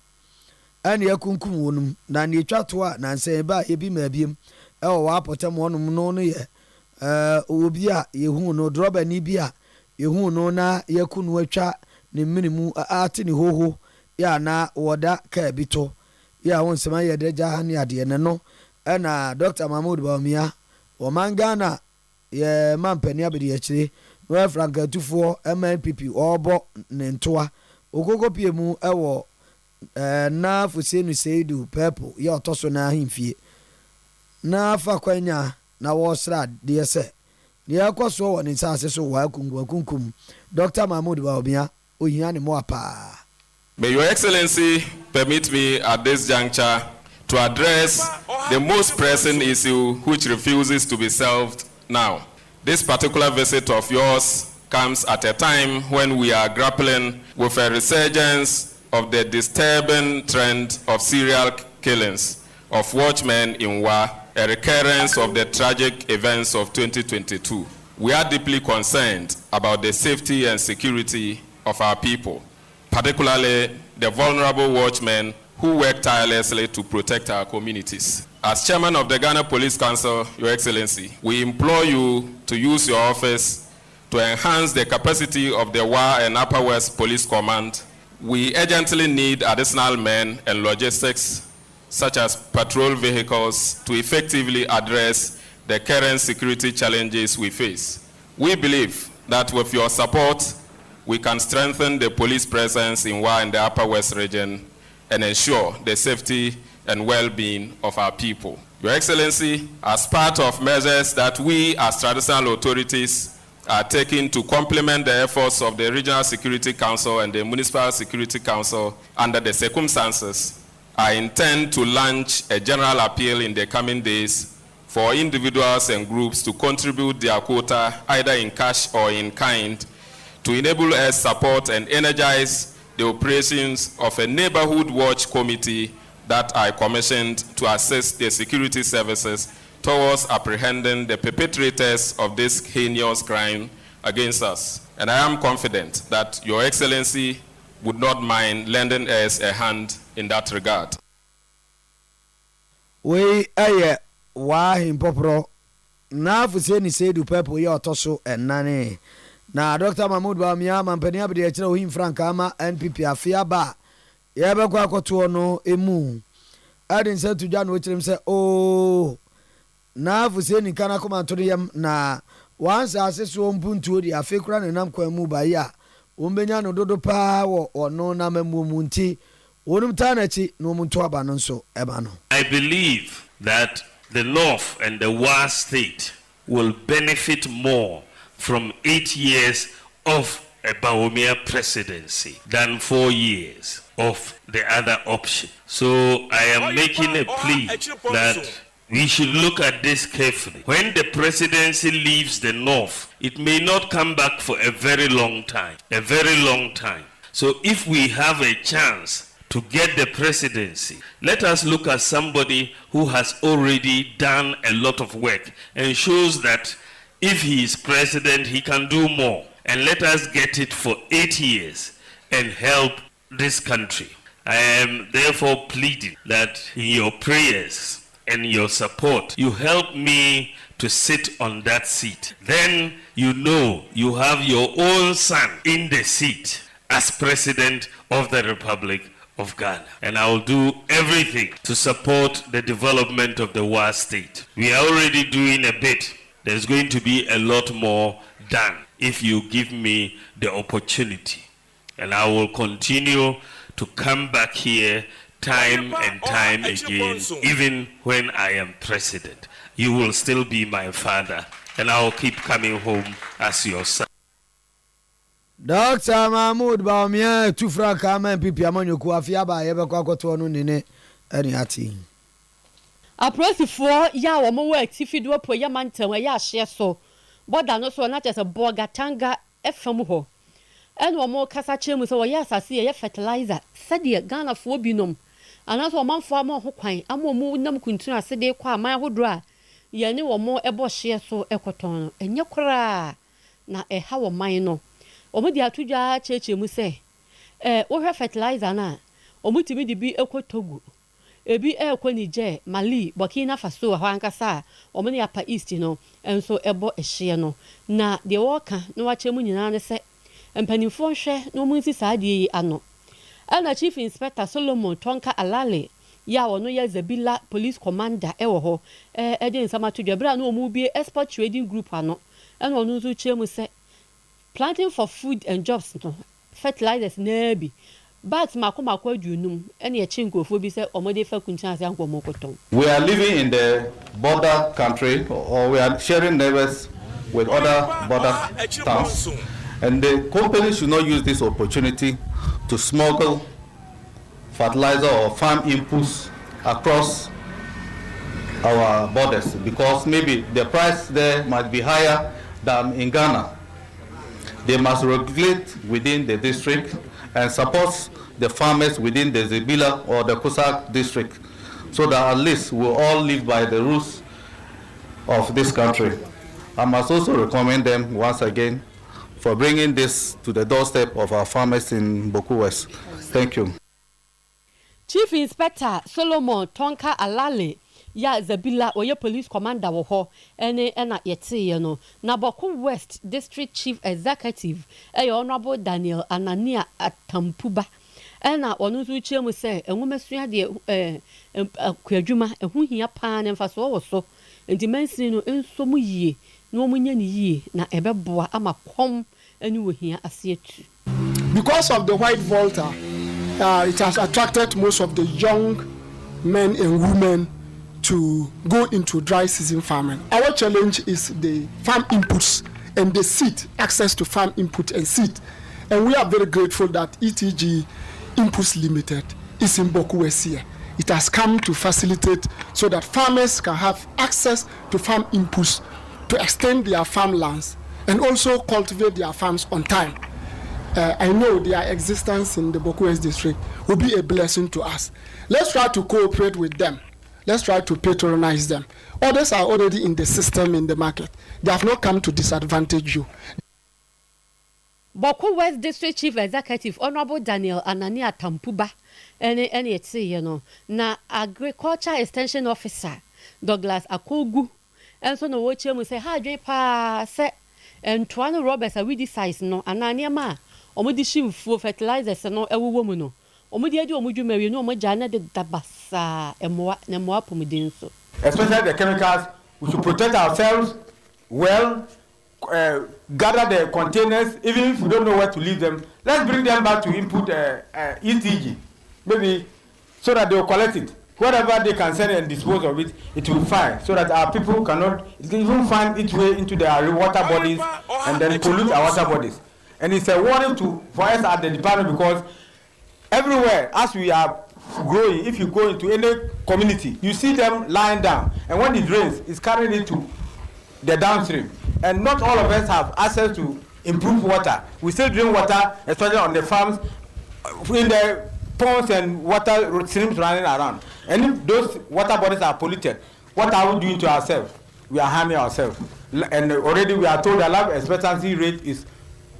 S2: ani yakunkum wonum na ne twato a na nse ba ebi ma biem e wo wa potem wonum no no ye obi a yehu no droba ni bi a yehu no na yakunu atwa ne minimu ate ne hoho ya na woda ka bito ya won sema ye deja ha ne ade ne no na Dr. Mahmoud Bawumia o mangana ye mampani abedi akire no Frank Atufo MNPP obo ne ntoa ogogo pie mu e wo na fusenu seidu purple ya otoso na ahimfie na fa kwanya na wo sra de se ne akoso wo ne nsase so wa kunkum Dr. Mahmoud Bawumia ohia ne mo apa.
S10: May Your Excellency permit me at this juncture to address the most pressing issue which refuses to be solved now. This particular visit of yours comes at a time when we are grappling with a resurgence of the disturbing trend of serial killings of watchmen in Wa, a recurrence of the tragic events of 2022. We are deeply concerned about the safety and security of our people, particularly the vulnerable watchmen who work tirelessly to protect our communities. As chairman of the Ghana Police Council, Your Excellency, we implore you to use your office to enhance the capacity of the Wa and Upper West Police Command. We urgently need additional men and logistics, such as patrol vehicles, to effectively address the current security challenges we face. We believe that with your support, we can strengthen the police presence in Wa and the Upper West region and ensure the safety and well-being of our people. Your Excellency, as part of measures that we as traditional authorities are taking to complement the efforts of the Regional Security Council and the Municipal Security Council under the circumstances, I intend to launch a general appeal in the coming days for individuals and groups to contribute their quota either in cash or in kind to enable us support and energize the operations of a neighborhood watch committee that I commissioned to assist the security services towards apprehending the perpetrators of this heinous crime against us. And I am confident that Your Excellency would not mind lending us a hand in that regard.
S2: We wahin popro na fuseni sedu pepo ya otoso enane na Dr. Mahmoud Bawumia mampani abdi ya chira uhim franka ama NPP afia ba yebe kwa kotuo no emu adi nse tujanu wechirim se o na fuseni kana kuma ntoni yam na wansa asesu mpuntu odi afekura ne nam kwa emu ba ya umbenya no dodo pa wo ono na memu nti wonum tanachi no muntu aba no nso eba no.
S11: I believe that the North and the Wa State will benefit more from 8 years of a Bawumia presidency than 4 years of the other option. So I am making a plea that we should look at this carefully. When the presidency leaves the North, it may not come back for a very long time. A very long time. So if we have a chance to get the presidency, let us look at somebody who has already done a lot of work and shows that if he is president, he can do more. And let us get it for 8 years and help this country. I am therefore pleading that in your prayers and your support, you help me to sit on that seat. Then you know you have your own son in the seat as president of the Republic of Ghana. And I will do everything to support the development of the Wa State. We are already doing a bit. There's going to be a lot more done if you give me the opportunity. And I will continue to come back here time and time again, even when I am president. You will still be my father, and I will keep coming home as your son.
S2: Dr. Mahmoud Bawumia tu franka ama MPP amanyoku afia ba yebe kwa koto no nene eni ati.
S1: Apresifo ya wo mo work tifido po ya mantam ya ahye so. Boda no so na chese boga tanga efam ho. En wo mo kasa chemu so wo ya asase ye fertilizer. Sade Ghana fo binom. Anaso wo manfo ama ho kwan ama mo nam kuntun asede kwa aman hodro a ye ne wo mo ebo hye so ekoton no. Enye kora na eha wo man no. Omudi atudwa cheche mu se wo hwe fertilizer na omutimi di bi ekotogu ebi ekọ Niger Mali Burkina Faso ho ankasa omuni apa east no enso ebo ehye no na de woka no wachemu nyina ne se empanifo hwe no munsi saade ano ana Chief Inspector Solomon Tonka Alale ya wono ya Zabila Police Commander ewo ho ede nsama tudwa bra no omu bi Export Trading Group ano ena onu nzu chemu se planting for food and jobs no fertilizers na bi but makoma adunum ene chinkofo bi se omode fa kuntan ase ankomo koton.
S12: We are living in the border country, or we are sharing neighbors with other border towns, and the company should not use this opportunity to smuggle fertilizer or farm inputs across our borders, because maybe the price there might be higher than in Ghana. They must regulate within the district and support the farmers within the Zibila or the Kusak district, so that at least we'll all live by the rules of this country. I must also recommend them once again for bringing this to the doorstep of our farmers in Boku West. Thank you.
S1: Chief Inspector Solomon Tonka Alale ya Zabila oye police commander wo ho ene na yete no na Boku West District Chief Executive Honorable Daniel Anania Atampuba ena onu nso chiemu se enwomesua de kwadwuma ehu hia pa ne mfaso wo so enti mansin no enso mu yie no mu nya ni yie na ebeboa ama kom eni wo hia ase atu.
S13: Because of the white volta, it has attracted most of the young men and women to go into dry season farming. Our challenge is the farm inputs and the seed, access to farm input and seed. And we are very grateful that ETG Inputs Limited is in Boku West here. It has come to facilitate so that farmers can have access to farm inputs to extend their farmlands and also cultivate their farms on time. I know their existence in the Boku West district will be a blessing to us. Let's try to cooperate with them. Let's try to patronize them. Others are already in the system, in the market. They have not come to disadvantage you.
S1: Boku West District Chief Executive Honorable Daniel Anania Tampuba, any na Agriculture Extension Officer Douglas Akogu, and so no watch him say, "Hi, pa se and Tuano Roberts are with size no Anania ma, omudi shiv for fertilizers no ewu woman no, omudi adi omuju meri no omujana de dabasa emwa pomidinso."
S14: Especially the chemicals, we should protect ourselves well. Gather the containers, even if we don't know where to leave them. Let's bring them back to input ETG, maybe, so that they will collect it. Whatever they can send and dispose of it, it will find, so that our people cannot even find its way into their water bodies and then pollute our water bodies. And it's a warning for us at the department, because everywhere, as we are growing, if you go into any community, you see them lying down, and when it rains, it's carrying it to the downstream. And not all of us have access to improved water. We still drink water, especially on the farms, in the ponds and water streams running around. And if those water bodies are polluted, what are we doing to ourselves? We are harming ourselves. And already we are told the life expectancy rate is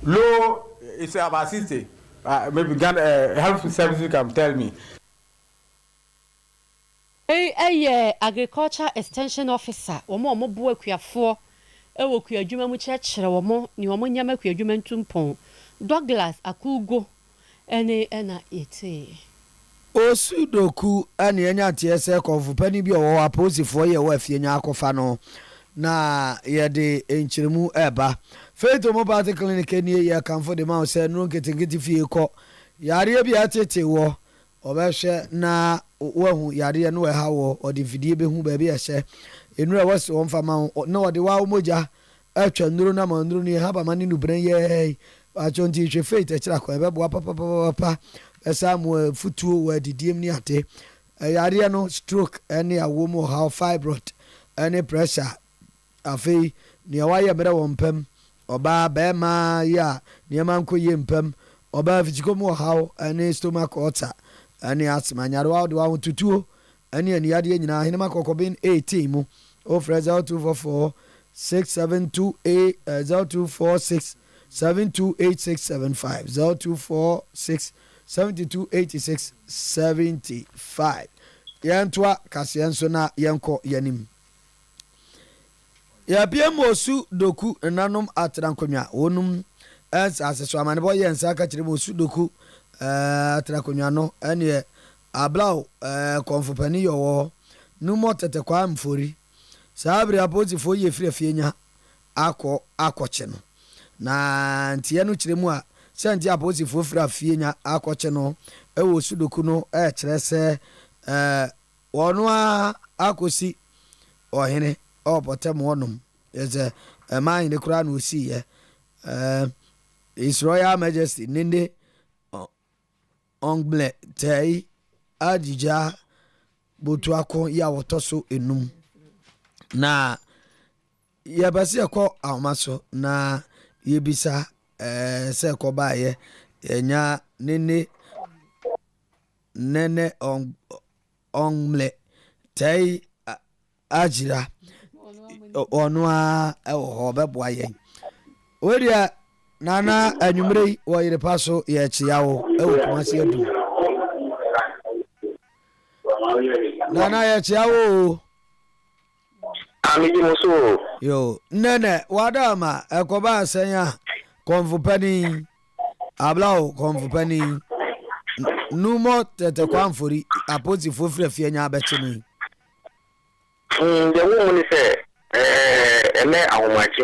S14: low. It's about 60. Maybe health services can tell me.
S1: Agriculture Extension Officer, omo boy kuafo ewo kuadwuma mu kyerɛkyerɛ omo ni omo nyama kuadwuma ntumpon Douglas Akugo ena yete
S2: Osudoku ane enya tiese konfu pani bi owo aposifo ye wo afie nya akofa no na ye de enkyeremu eba Faith Mobile Clinic ni ye kanfo de ma se no nketingeti fie ko yare bi atete wo obehwe na wahu yare no ha wo odi fidie behu ba bi ehye enura wose wonfa ma na odi wa moja atwa nduru na ma nduru ni ha ba mani nu bran ye achonti hwe Faith ekira ko ebebo papa esamu futuo wa didiem ni ate yare no stroke ene awomo how fibroid ene pressure afei ni awaye bere wompem oba be ma ya ni ma nko ye mpem oba fitikomo how ene stomach ulcer ani asma nyarwa de wa tutuo ani ade nyina hinema kokobin 18 mu o freza 244 672 0246 728675 0246 7286 75 yantwa kasienso na yenko yanim ya biemosu doku nanom atrankonwa wonum aseso amane boy yensa ka kire mosu doku atrankonwa no ene ablaw konfopani yo numo tete kwa mfori sabri aposifo ye firafie akoche no na ntie no kire mu a senti aposifo firafie nya akoche no ewo sudoku no kire se wono akosi ohene obotem wonum eze man ne kura no si ye His Royal Majesty ninde ongle tei adija botuako ya wotoso enum na ye base ko amaso na ye bisa se ko baaye enya nene ongle tei ajira onwa ewo beboa yen oria nana anwumrei Oyerepa so ye chiawo ewo kumasi adu nana ye chiawo
S15: amiji muso
S2: yo nene wadama ekoba asenya konfupani ablao konfupani numo tete kwanfori apozi fofre fie nya abechini
S15: the woman is ene ahomachi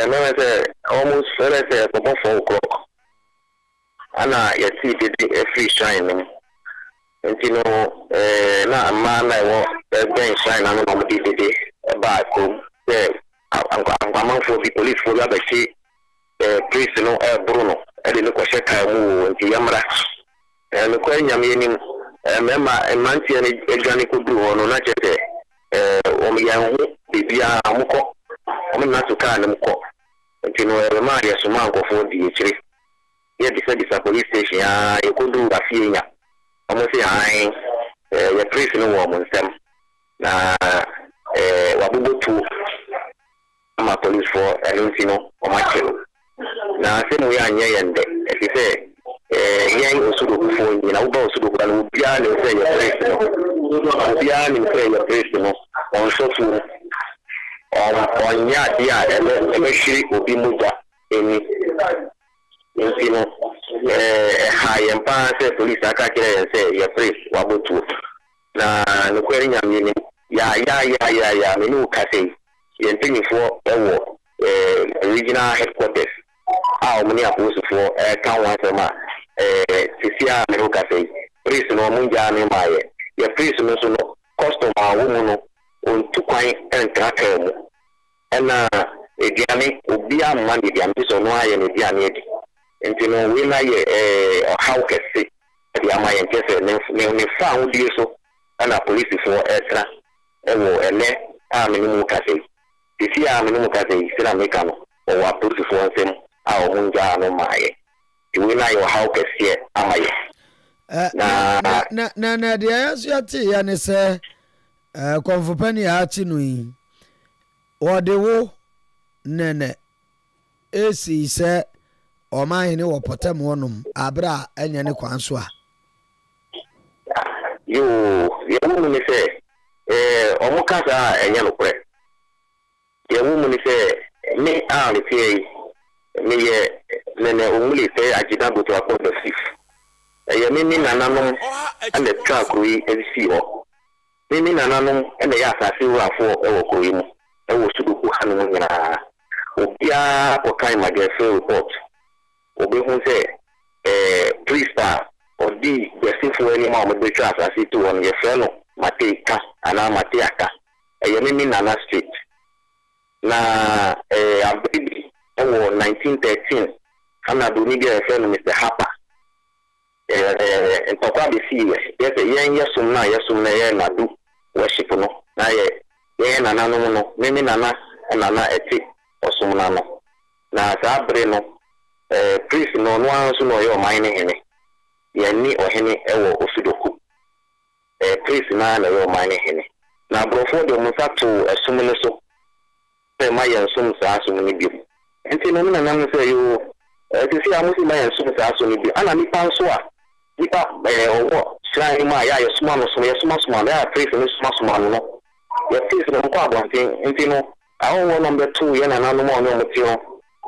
S15: no say almost let's say about 4 o'clock ana ya see the free shine you know na man I want ben shine and no dey ba ko I'm for the police for the say police no Bruno e dey look check mu nti yamra me ko nyame ni mema emanti e gani ko du no na chete o mi yan bibia amuko o mi na to kan mko nti no e ma ya so man ko fo di chiri ye bisa police station ya e kodu afie nya omo se han ye police no wo mo nsem na wabubutu ama police for elintino o machelo na se mo ya anye yende e se yen osudo fo nyina wo ba osudo ko na obia ne se ye police no obia ne se ye police no on sofu onya dia ele shiri obi muja eni ntino hayen pa se police aka kire se ye police wabutu na no kweri nyamye ya me no kase ye ntini fo ewo regional headquarters a omni aposo fo kan wan sema sisia me no kase police no munja me maye ye police no so no customer wo mu no on tukwan entraka mu ena ediane obi amma de dia mpiso no aye ne dia ne di ntino we na ye how kase dia amaye nkese ne fa wo die so ana police for extra ewo ele a minimum kase disi a minimum kase sila meka no o wa police for nsem a o munja no maye we na yo how kase amaye
S2: na de yati ya ne se konfupani ya chi no yi o de wo nene esi se o ma hene wo potem wonum abra anya ne kwanso a
S15: yo mu ni se omo kasa enya no kure ye mu ni se me a le tie me ye nene omuli se ajida go to akọ the fifth ye me ni nananom and the track we see o me ni nananom and the asase wo afọ e wo koyi mu e wo suduku hanu nyina obia ko kai magese report obi hu se priesta odi gbesifo ani ma mo betwa asase to won ye fe no mateka ana mateaka eyemi nana street na abidi owo 1913 ana do ni be fe no Mr. Harper entokwa be see yes yesum na ye na do worship no na ye nana no mimi nana eti osum na no na sabre no priest no anso no ye o mine hene yani ohene ewo osudoku priest na yo mine hene na brofo de musa to esum ne so pe ma ye nsum sa asum ne bi enti no na nam se yo ti si amusi ma ye nsum sa asum ne bi ana mi pan so a nipa owo sran ma ya ye suma no so ye suma na priest no suma no ye priest no ko abonten enti no awo number 2 ye na nanu mo no mutio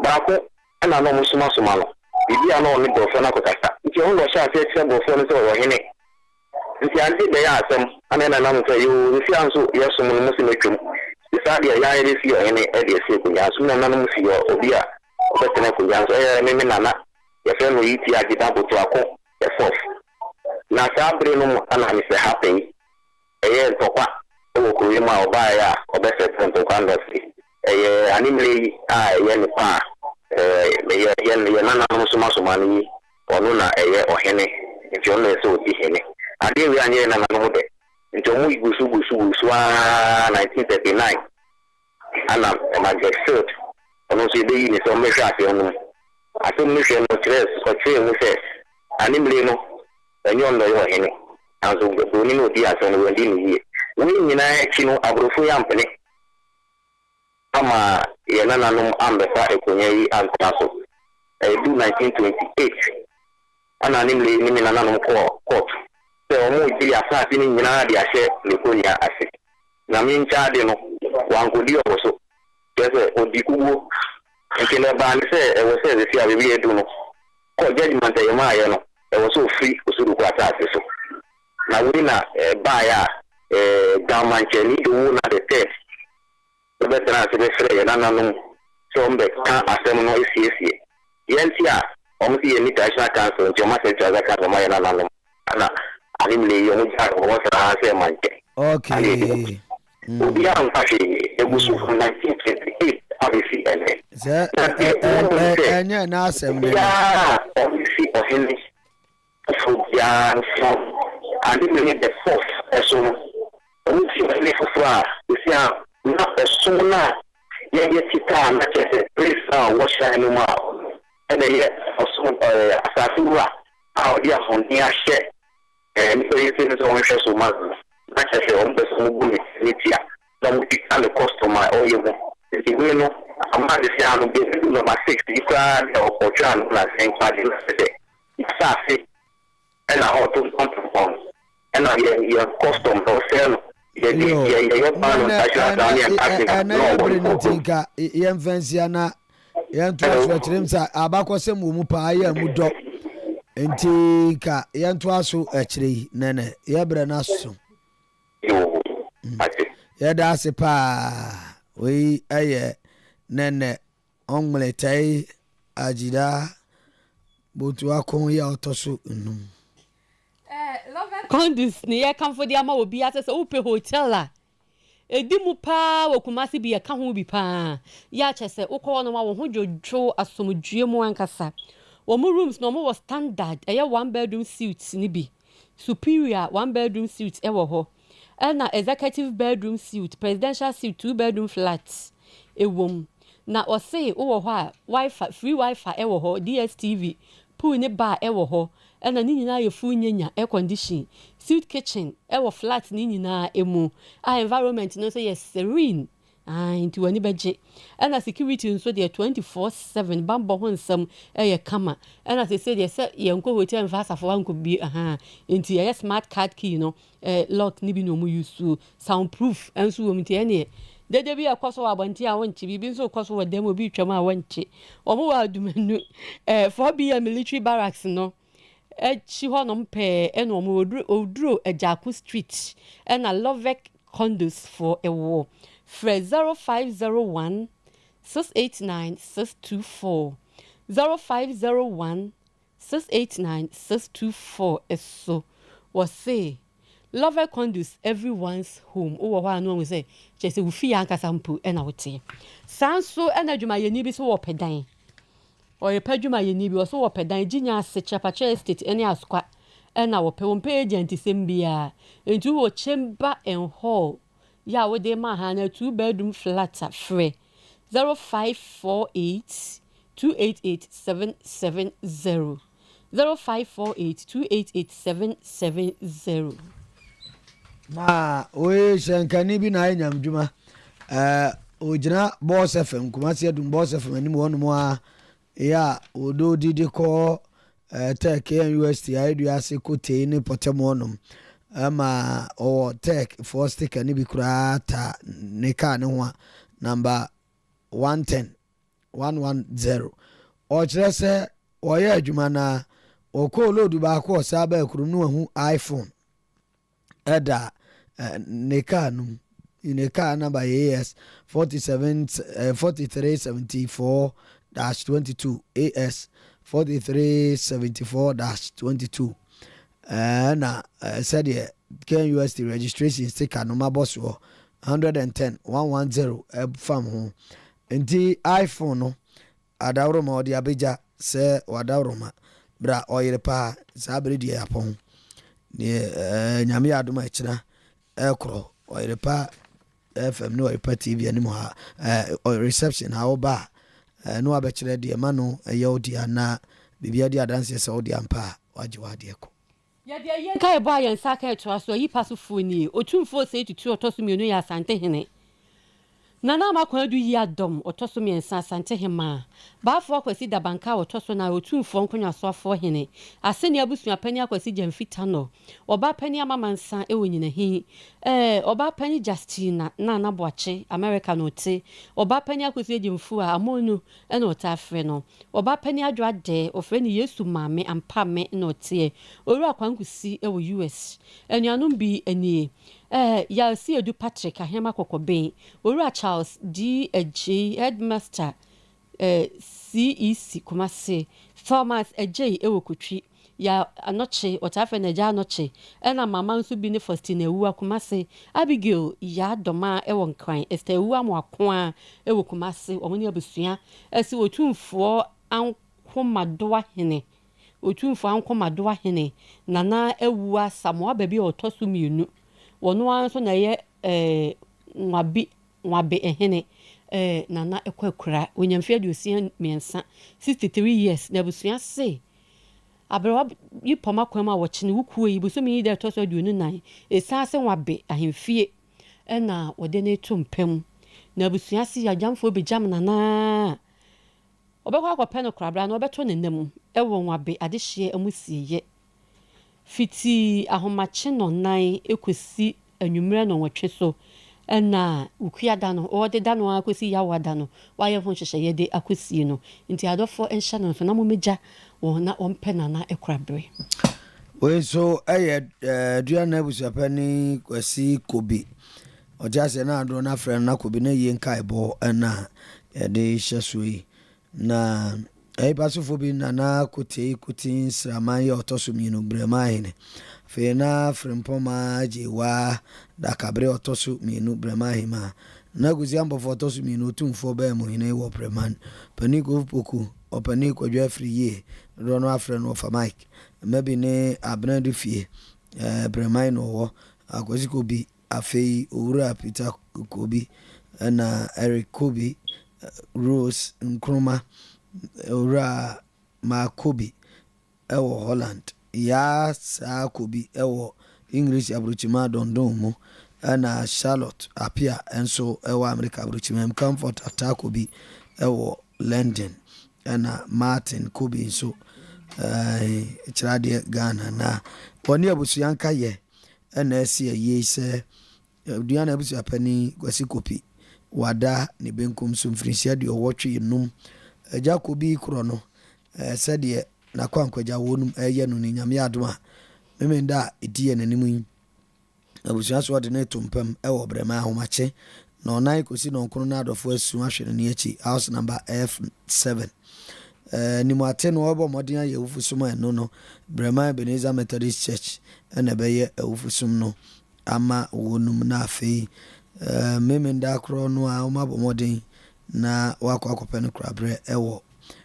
S15: ba ko ana no suma no bibi ana oni brofo na ko kasa nti on lo sha se brofo no so wo hene nti ante be ya asem ana na nam se yo fi anso yeso mo mo se metwem isade ya ya re fi hene e de se ko ya so na nam fi obi a obetena ko ya so ya me nana ya fe no yiti agida boto akọ e fof na sabre no ana mi se happy eye ntokwa o ko yi ma oba ya obese tonto kwando si eye animle a ye ni pa ye nana no suma ni onu na eye ohene nti onu ese odi hene ade wi anye na no de nti omu igusu 1939 ana ma get cert onu so de yi ni so me hwa ase onu aso me hwe no tres o tre mu se animle no enyo ndo yo hene anzo do ni no di aso no wendi ni yi wi nyina echi no abrofo ya mpene ama ye nana no ambefa ekonya yi antaso do 1928 ana nimle ni nana no court se omo ji asase ni nyina de ahye lekonya ase na mi ncha de no wankodi oso pese odikuwo nkele ba ni se e wo se fi abebi edu no ko judgment e ma ye no e wo so free osuru ko atase so na we na ba ya gamanche ni do na de test betra se be fere ye nana no so mbe ka asem no esiesie yenti a omsi ye international council nti o ma se jaza ka ma ye nana no ana animle yo mo ja ko sa se manche
S2: okay
S15: obi a mpache egusu 1928 abisi ene
S2: enya na asem ne
S15: ya obisi ohene so ya so animle the fourth eso obisi ohene fufua isi a na eso na ye tita na chese please washa ni ma and the assassin out there from near share. And you think it's only so much. Not as your own person who is here. Don't pick on the customer or you. If you know, I'm not the sound of getting number 60. You can't help or try and saying party. It's sassy. And I ought to come and I hear custom or sell.
S2: Yem fancy na yen to aso kyerem sa abakosem wo mu pa ya mu do enti ka yen to aso akyire nene ye bre na so ye da se pa we aye nene onmletai ajida botu akon ya otoso num
S1: Condis ni ye kan for the ama obi ase se upe hotel la edi mu pa wo Kumasi bi ye kan ho bi pa ya chese ukọ no ma wo ho jojo asomdue mu ankasa wo mu rooms no mo was standard eye one bedroom suite ni bi superior one bedroom suite e wo ho na executive bedroom suite presidential suite 2 bedroom flat e wom na o say wo ho a wifi free wifi e wo ho DSTV pool ni bar e wo ho na ni nyina ye fu nyanya air condition suite kitchen e wo flat ni nyina emu environment no say yes serene into ani beje na security nso de 24/7 bambo ho nsam ye kama na say dey say ye nko hotel mfasa for wanko bi into ye smart card key no lock ni bi no mu use soundproof enso wo mtie ne dede bi akoso abanti a wonchi bi nso koso wo dem obi twam a wonchi omo wa adumanu 4B military barracks no chi ho no mpe eno omo oduro Ejaku street na Lovek condos for a war Fred 0501 689 624 0501 689 624 eso was say Lovek condos everyone's home o wa no we say chese we fi anka sample na wote sanso na dwuma ye ni bi so wo pedan Oyerepa dwuma ye ni bi so wo pedan ginya se chapacha estate ene askwa na wo pe won pe agent sembia entu wo chamber and hall ya wo de ma ha na 2 bedroom flat free 0548 288 770 0548 288 770
S2: na we shankani bi na enyam dwuma ojina boss FM Kumasi adum boss FM ani mo no a ya odo didi ko tech university aidu ase kote ni potemo no ama o tech for sticker ni bi kura ta ne ka ne ho number 110 o kire se o ye adwuma na o ko load ba ko saba ekuru no hu iPhone eda ne ka no in car number AS 4374-22 AS 4374-22 na said KUST registration sticker no my boss 110 fam ho enti iPhone no adawro ma odi abeja se wadawro ma bra Oyerepa sabre di apon ni nyame adoma ekira ekro Oyerepa FM no Oyerepa TV ani mo ha reception ha oba no abekire de ma no odi ana bibia di adanse se odi ampa waje wade ko
S1: ya de ye kai bo ayen saka eto aso yi paso foni otumfo se tutu otoso mienu ya Asante hene nana makwan du yi adom otoso miensa Asante hema baafo akwasi da banka otoso na otumfo nkonwa so afo hene aseni abusu apani akwasi jamfita no oba pani amamansa ewonyina hi oba pani Justina na naboache America no te oba pani akwasi ejimfu a amonu na ota afre no oba pani adwade ofre ni Yesu Maame ampame na ote oru akwankusi ewo US enuanom bi enie ya si Edu Patrick ahema kokoben oru Charles D.J. headmaster CEC Kumasi Thomas Ejay ewokutwi ya anoche otafe na ja anoche na mama nso bi ne Faustina ewu Kumasi Abigail ya doma ewo nkran Esther ewu amoakoa ewo Kumasi omoni abusua esi otumfo ankomadoa hene otumfo ankomadoa hene nana ewu asamoa baby otoso mienu wono anso na ye nwabe ehene nana ekwakura onyamfia de osia miensa 63 years na busua se abrewa yi poma kwama wo chine wukuo yi buso mi de to so aduonu nan esa se wabe ahemfie na wode na eto mpam na busua se ya jamfo be jam nana obekwa akwape no krabra na obeto nenam ewo wabe adehye amusieye fiti ahomache no nan ekosi anwumre no wotwe so na ukuada no ode da no akosi yawada no waye ho hyehyɛ yede akosi no nti adofo enhya no so na momeja wo na ompe nana ekrabre
S2: we so dua na busuapani kwasi kobi ojase na ado na frɛ na kobi na yie nkai bo na de hyɛsoi na pasofo bi na kutin sraman ye otosumienu bremahine fe na frempoma jewa da kabre otosumienu bremahima na guziambo for otosumienu tumfo ba mu hine wo preman paniko poku opani kwadwa free ye rono afre no for mike maybe ne abnadu fie breman no wo akwasi kobi afei owura peter kobi na eric kobi rose nkruma ora Makobi ewo Holland ya sa kobi ewo English abrochima dondon mu na Charlotte apia enso ewo America abrochima comfort Atta kobi ewo London na Martin kobi nso chirade Ghana na woni abusuanka ye na esi ye se duana abusuapani kwasi kopi wada ne benkum so mfrinsia de owotwe yenum Jacobi krono said na kwankwaja wonum eye no ni nyame adoma memenda edie nanim abusuan so de na tumpam ewo brema ahomache na onai kosi no nkono na adofo asu ahwere ne achi house number F7 ni mo ate no obo modin aye wufusum eno no brema Ebenezer Methodist Church na beye wufusum no ama wonum na afei memenda krono a oma bomodin na wako akopene krabre ewo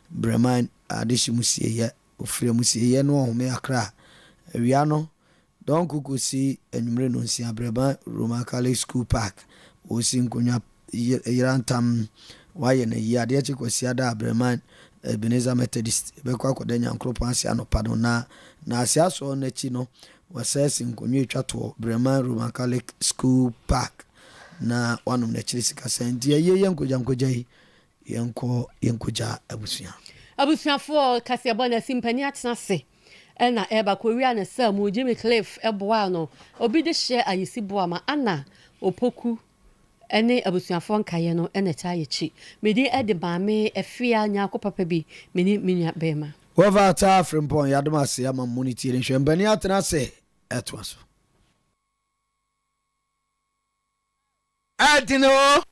S2: breman adishi musieye ofre musieye no home akra awia no don kukusi enumre no nsia breba Roman Catholic School Park osi nkonya yirantam waye na yi ade chikwasi ada breman Ebenezer Methodist bekwa akoda nyankropo ansia anopa no na asia so na chi no wasesi nkonya etwato breman Roman Catholic School Park na wanum na chirisi kasendi ye yenkoja yi yenkoja
S1: abusuafo kasiabo na simpani atnase na eba korea na samu Jimmy Cliff eboa no obi de share ayisi boa ma ana opoku ene abusuafo nkaye no ene chayechi medi ede Maame efia Nyarko papa bi meni minya bema
S2: Wofa ta frimpon yadoma ama moniti ne hwembani atnase etwaso Adino